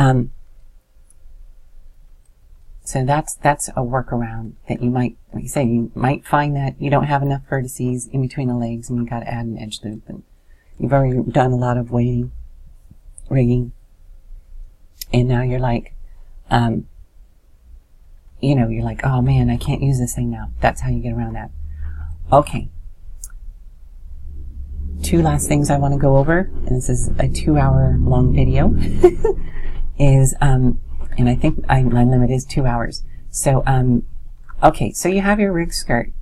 so that's a workaround that you might, like I say, you might find that you don't have enough vertices in between the legs and you got to add an edge loop. And you've already done a lot of rigging, and now you're like, you know, you're like, oh man, I can't use this thing now. That's how you get around that. Okay. 2 last things I want to go over, and this is a 2-hour long video, is, and I think my limit is 2 hours. So, okay, so you have your rigged skirt,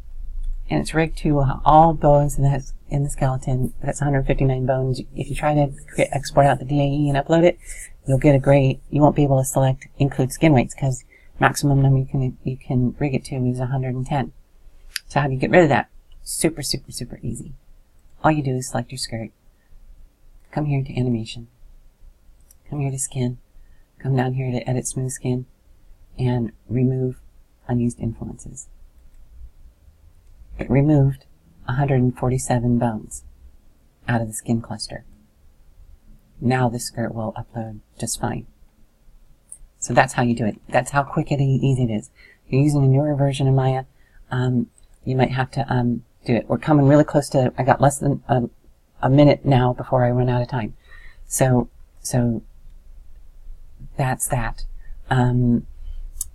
and it's rigged to all bones in the skeleton. That's 159 bones. If you try to export out the DAE and upload it, you'll get a gray. You won't be able to select include skin weights because maximum number you can rig it to is 110. So how do you get rid of that? Super, super, super easy. All you do is select your skirt, come here to animation, come here to skin, come down here to edit smooth skin, and remove unused influences. It removed 147 bones out of the skin cluster. Now this skirt will upload just fine. So that's how you do it. That's how quick and easy it is. If you're using a newer version of Maya, you might have to do it. We're coming really close to, I got less than a minute now before I run out of time. So that's that.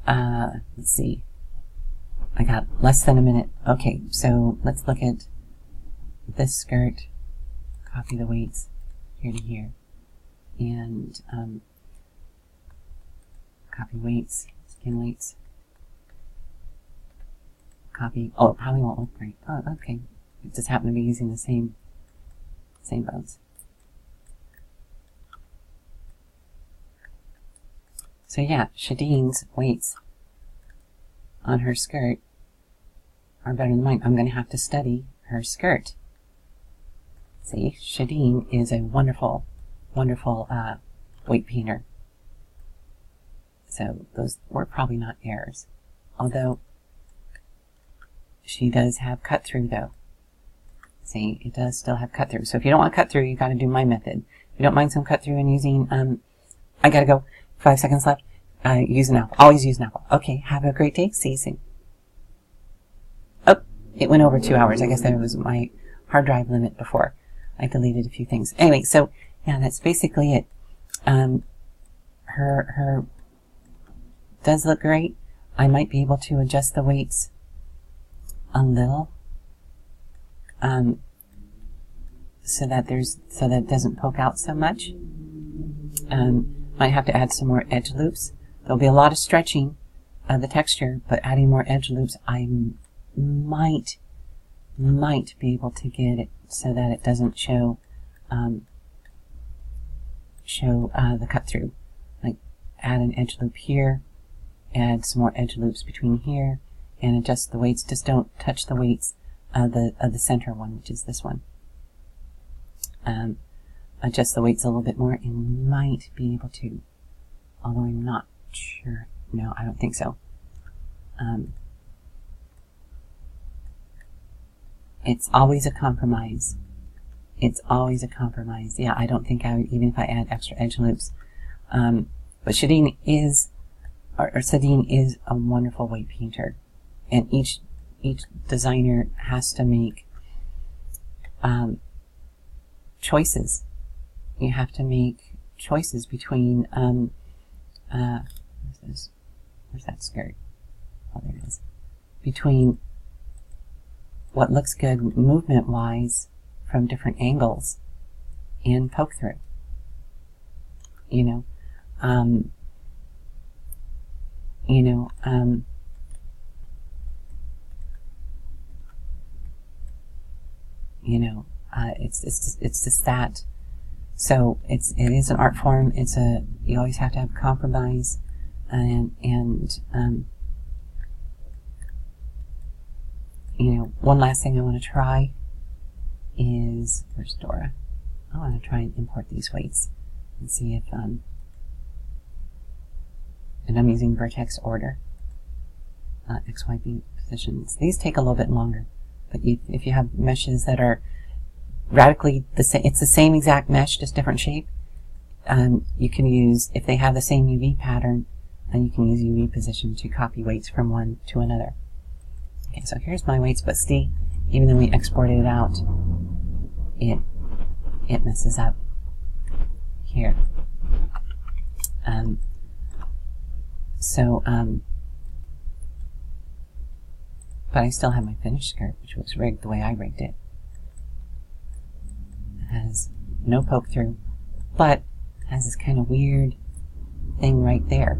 Let's see. I got less than a minute. Okay, so let's look at this skirt. Copy the weights here to here. And copy weights, skin weights. Copy. Oh, it probably won't look right. Oh, okay. It just happened to be using the same bones. So yeah, Shadine's weights on her skirt are better than mine. I'm going to have to study her skirt. See, Shadine is a wonderful, wonderful weight painter. So those were probably not errors. Although she does have cut through though. See, it does still have cut through. So if you don't want cut through, you got to do my method. If you don't mind some cut through and using, I got to go. 5 seconds left. Use an apple. Always use an apple. Okay, have a great day. See you soon. Oh, it went over 2 hours. I guess that was my hard drive limit before. I deleted a few things. Anyway, so yeah, that's basically it. Her does look great. I might be able to adjust the weights a little, so that it doesn't poke out so much. Might have to add some more edge loops. There'll be a lot of stretching of the texture, but adding more edge loops, I might be able to get it so that it doesn't show the cut through. Like add an edge loop here, add some more edge loops between here, and adjust the weights. Just don't touch the weights of the center one, which is this one. Adjust the weights a little bit more, and might be able to, although I'm not sure. No, I don't think so. It's always a compromise. It's always a compromise. Yeah, I don't think I would, even if I add extra edge loops. But Shadeen is, or Sadine is a wonderful weight painter, and each designer has to make choices. You have to make choices between where's that skirt? Oh, there it is. Between what looks good movement-wise from different angles and poke through. You know, it's just that. So it is an art form. You always have to have compromise, and one last thing I want to try is, where's Dora? I want to try and import these weights and see if and I'm using vertex order, XYB positions. These take a little bit longer, but if you have meshes that are radically the same, it's the same exact mesh, just different shape. You can use, if they have the same UV pattern, then you can use UV position to copy weights from one to another. Okay, so here's my weights, but see, even though we exported it out, it messes up here. But I still have my finished skirt, which was rigged the way I rigged it. It has no poke through, but has this kind of weird thing right there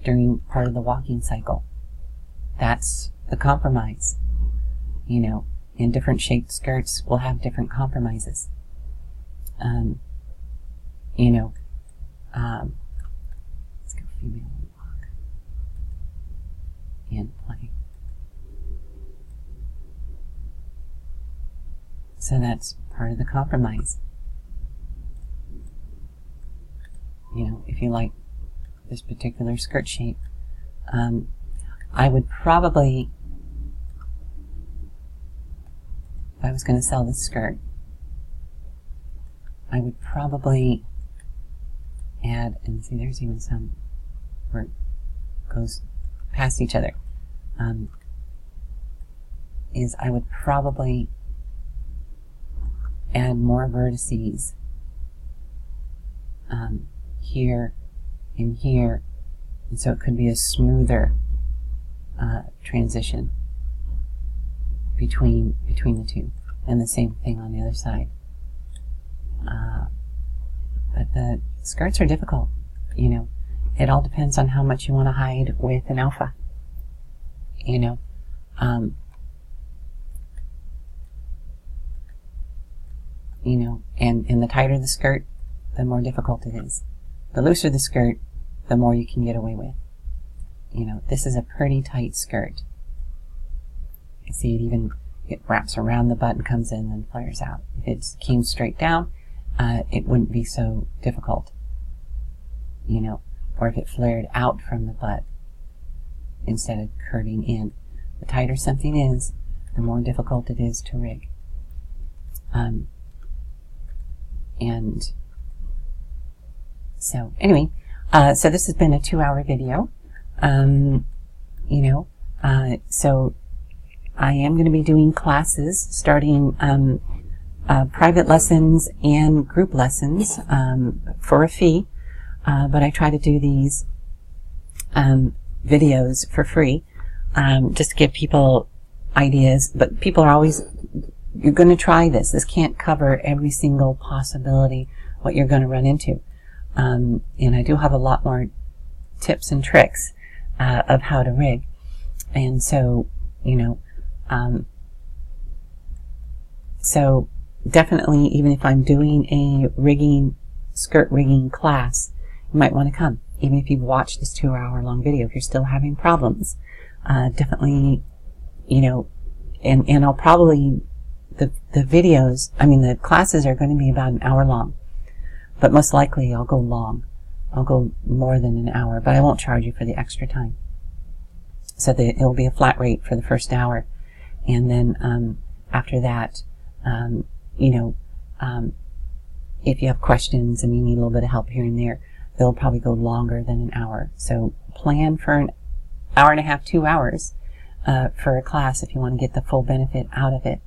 during part of the walking cycle. That's the compromise. In different shaped skirts will have different compromises. Let's go female walk and play. So that's part of the compromise. If you like this particular skirt shape, I would probably, if I was going to sell this skirt, I would probably add, and see, there's even some where it goes past each other, is I would probably add more vertices here and here, and so it could be a smoother transition between the two, and the same thing on the other side. But the skirts are difficult. It all depends on how much you want to hide with an alpha. And the tighter the skirt, the more difficult it is. The looser the skirt, the more you can get away with. This is a pretty tight skirt. You see it wraps around the butt and comes in and flares out. If it came straight down, it wouldn't be so difficult. Or if it flared out from the butt instead of curving in. The tighter something is, the more difficult it is to rig. And so anyway, so this has been a 2-hour video. So I am going to be doing classes starting private lessons and group lessons for a fee, but I try to do these videos for free, just to give people ideas. But people are always, you're going to try this. This can't cover every single possibility what you're going to run into. And I do have a lot more tips and tricks of how to rig. And so, you know, so definitely, even if I'm doing a skirt rigging class, you might want to come. Even if you've watched this 2-hour-long video, if you're still having problems, definitely, you know, and I'll probably, the videos, I mean, the classes are going to be about an hour long, but most likely I'll go long. I'll go more than an hour, but I won't charge you for the extra time. So it'll be a flat rate for the first hour. And then, after that, you know, if you have questions and you need a little bit of help here and there, they'll probably go longer than an hour. So plan for an hour and a half, 2 hours, for a class if you want to get the full benefit out of it.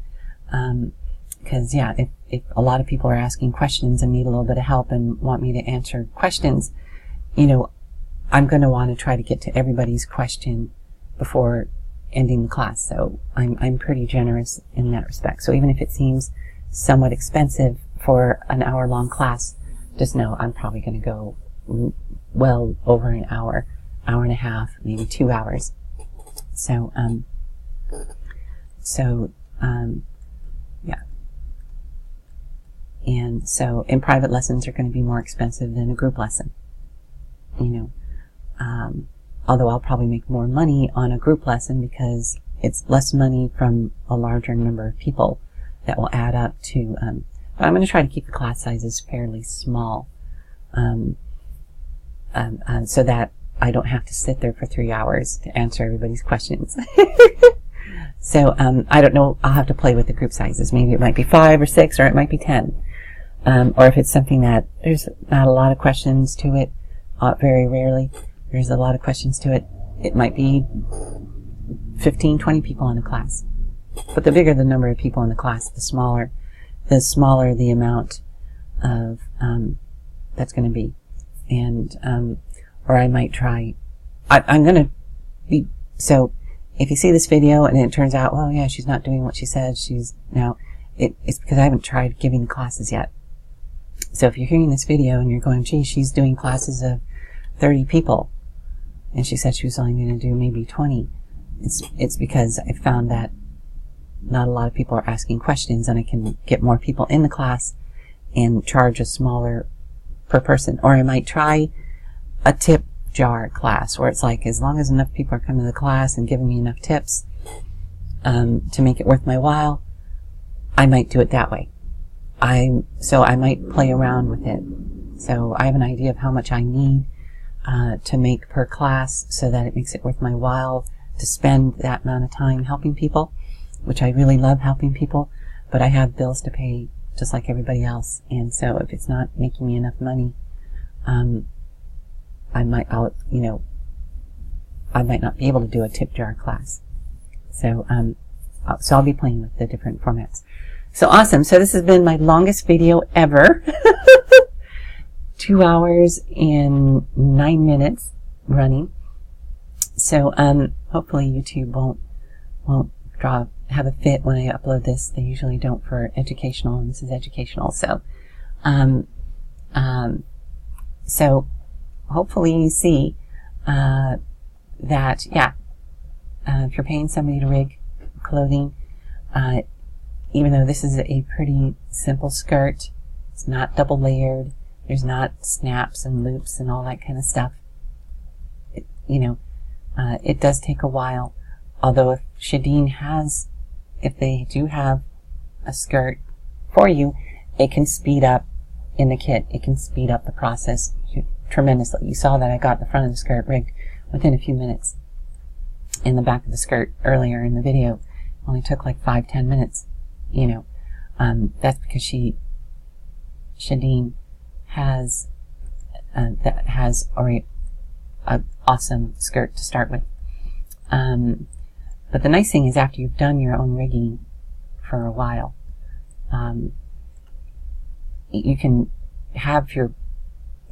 Because yeah, if a lot of people are asking questions and need a little bit of help and want me to answer questions, you know, I'm going to want to try to get to everybody's question before ending the class. So I'm pretty generous in that respect. So even if it seems somewhat expensive for an hour-long class, just know I'm probably going to go well over an hour, hour and a half, maybe 2 hours. So, yeah. And so, and private lessons are going to be more expensive than a group lesson, you know. Although I'll probably make more money on a group lesson because it's less money from a larger number of people that will add up to, but I'm going to try to keep the class sizes fairly small, so that I don't have to sit there for 3 hours to answer everybody's questions. So, I don't know, I'll have to play with the group sizes. Maybe it might be 5 or 6, or it might be 10. Or if it's something that there's not a lot of questions to it, very rarely there's a lot of questions to it, it might be 15, 20 people in a class. But the bigger the number of people in the class, the smaller the amount of, that's going to be. And, or I might try, I'm going to be, so if you see this video and it turns out, well, yeah, she's not doing what she said, it's because I haven't tried giving the classes yet. So if you're hearing this video and you're going, gee, she's doing classes of 30 people, and she said she was only going to do maybe 20, it's because I found that not a lot of people are asking questions, and I can get more people in the class and charge a smaller per person. Or I might try a tip jar class where it's like, as long as enough people are coming to the class and giving me enough tips to make it worth my while, I might do it that way. So I might play around with it. So I have an idea of how much I need to make per class so that it makes it worth my while to spend that amount of time helping people, which I really love helping people, but I have bills to pay just like everybody else. And so if it's not making me enough money, I might not be able to do a tip jar class. So, so I'll be playing with the different formats. So awesome. So this has been my longest video ever. 2 hours and 9 minutes running. So, hopefully YouTube won't have a fit when I upload this. They usually don't for educational, and this is educational. So, so hopefully you see, that, yeah, if you're paying somebody to rig clothing, even though this is a pretty simple skirt, it's not double layered, there's not snaps and loops and all that kind of stuff. It does take a while. Although if they do have a skirt for you, it can speed up in the kit. It can speed up the process tremendously. You saw that I got the front of the skirt rigged within a few minutes. In the back of the skirt earlier in the video, it only took like 5-10 minutes. That's because Shadeen has already an awesome skirt to start with. But the nice thing is, after you've done your own rigging for a while, you can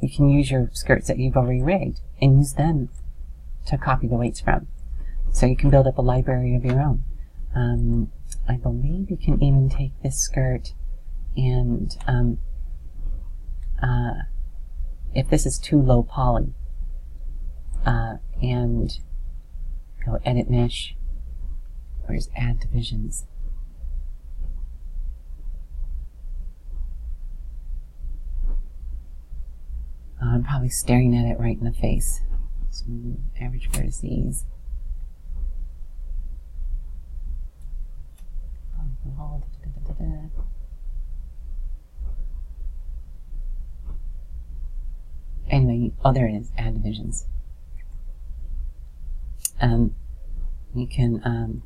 use your skirts that you've already rigged and use them to copy the weights from. So you can build up a library of your own. I believe you can even take this skirt and if this is too low poly, and go edit mesh, where's add divisions. I'm probably staring at it right in the face. Smooth average vertices. Anyway, oh, there it is, add divisions. You can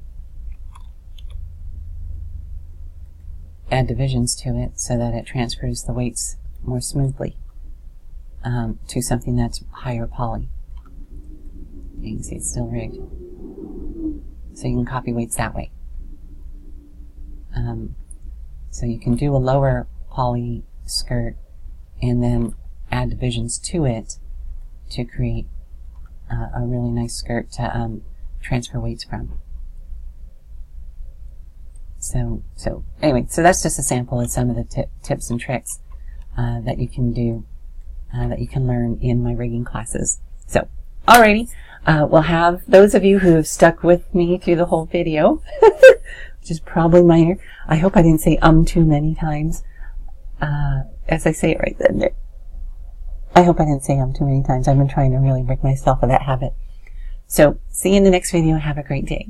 add divisions to it so that it transfers the weights more smoothly to something that's higher poly. You can see it's still rigged. So you can copy weights that way. So you can do a lower poly skirt and then add divisions to it to create a really nice skirt to transfer weights from. So anyway, so that's just a sample of some of the tips and tricks that you can do, that you can learn in my rigging classes. So, alrighty, we'll have those of you who have stuck with me through the whole video, which is probably minor. I hope I didn't say too many times, as I say it right then. I hope I didn't say too many times. I've been trying to really break myself of that habit. So, see you in the next video. Have a great day.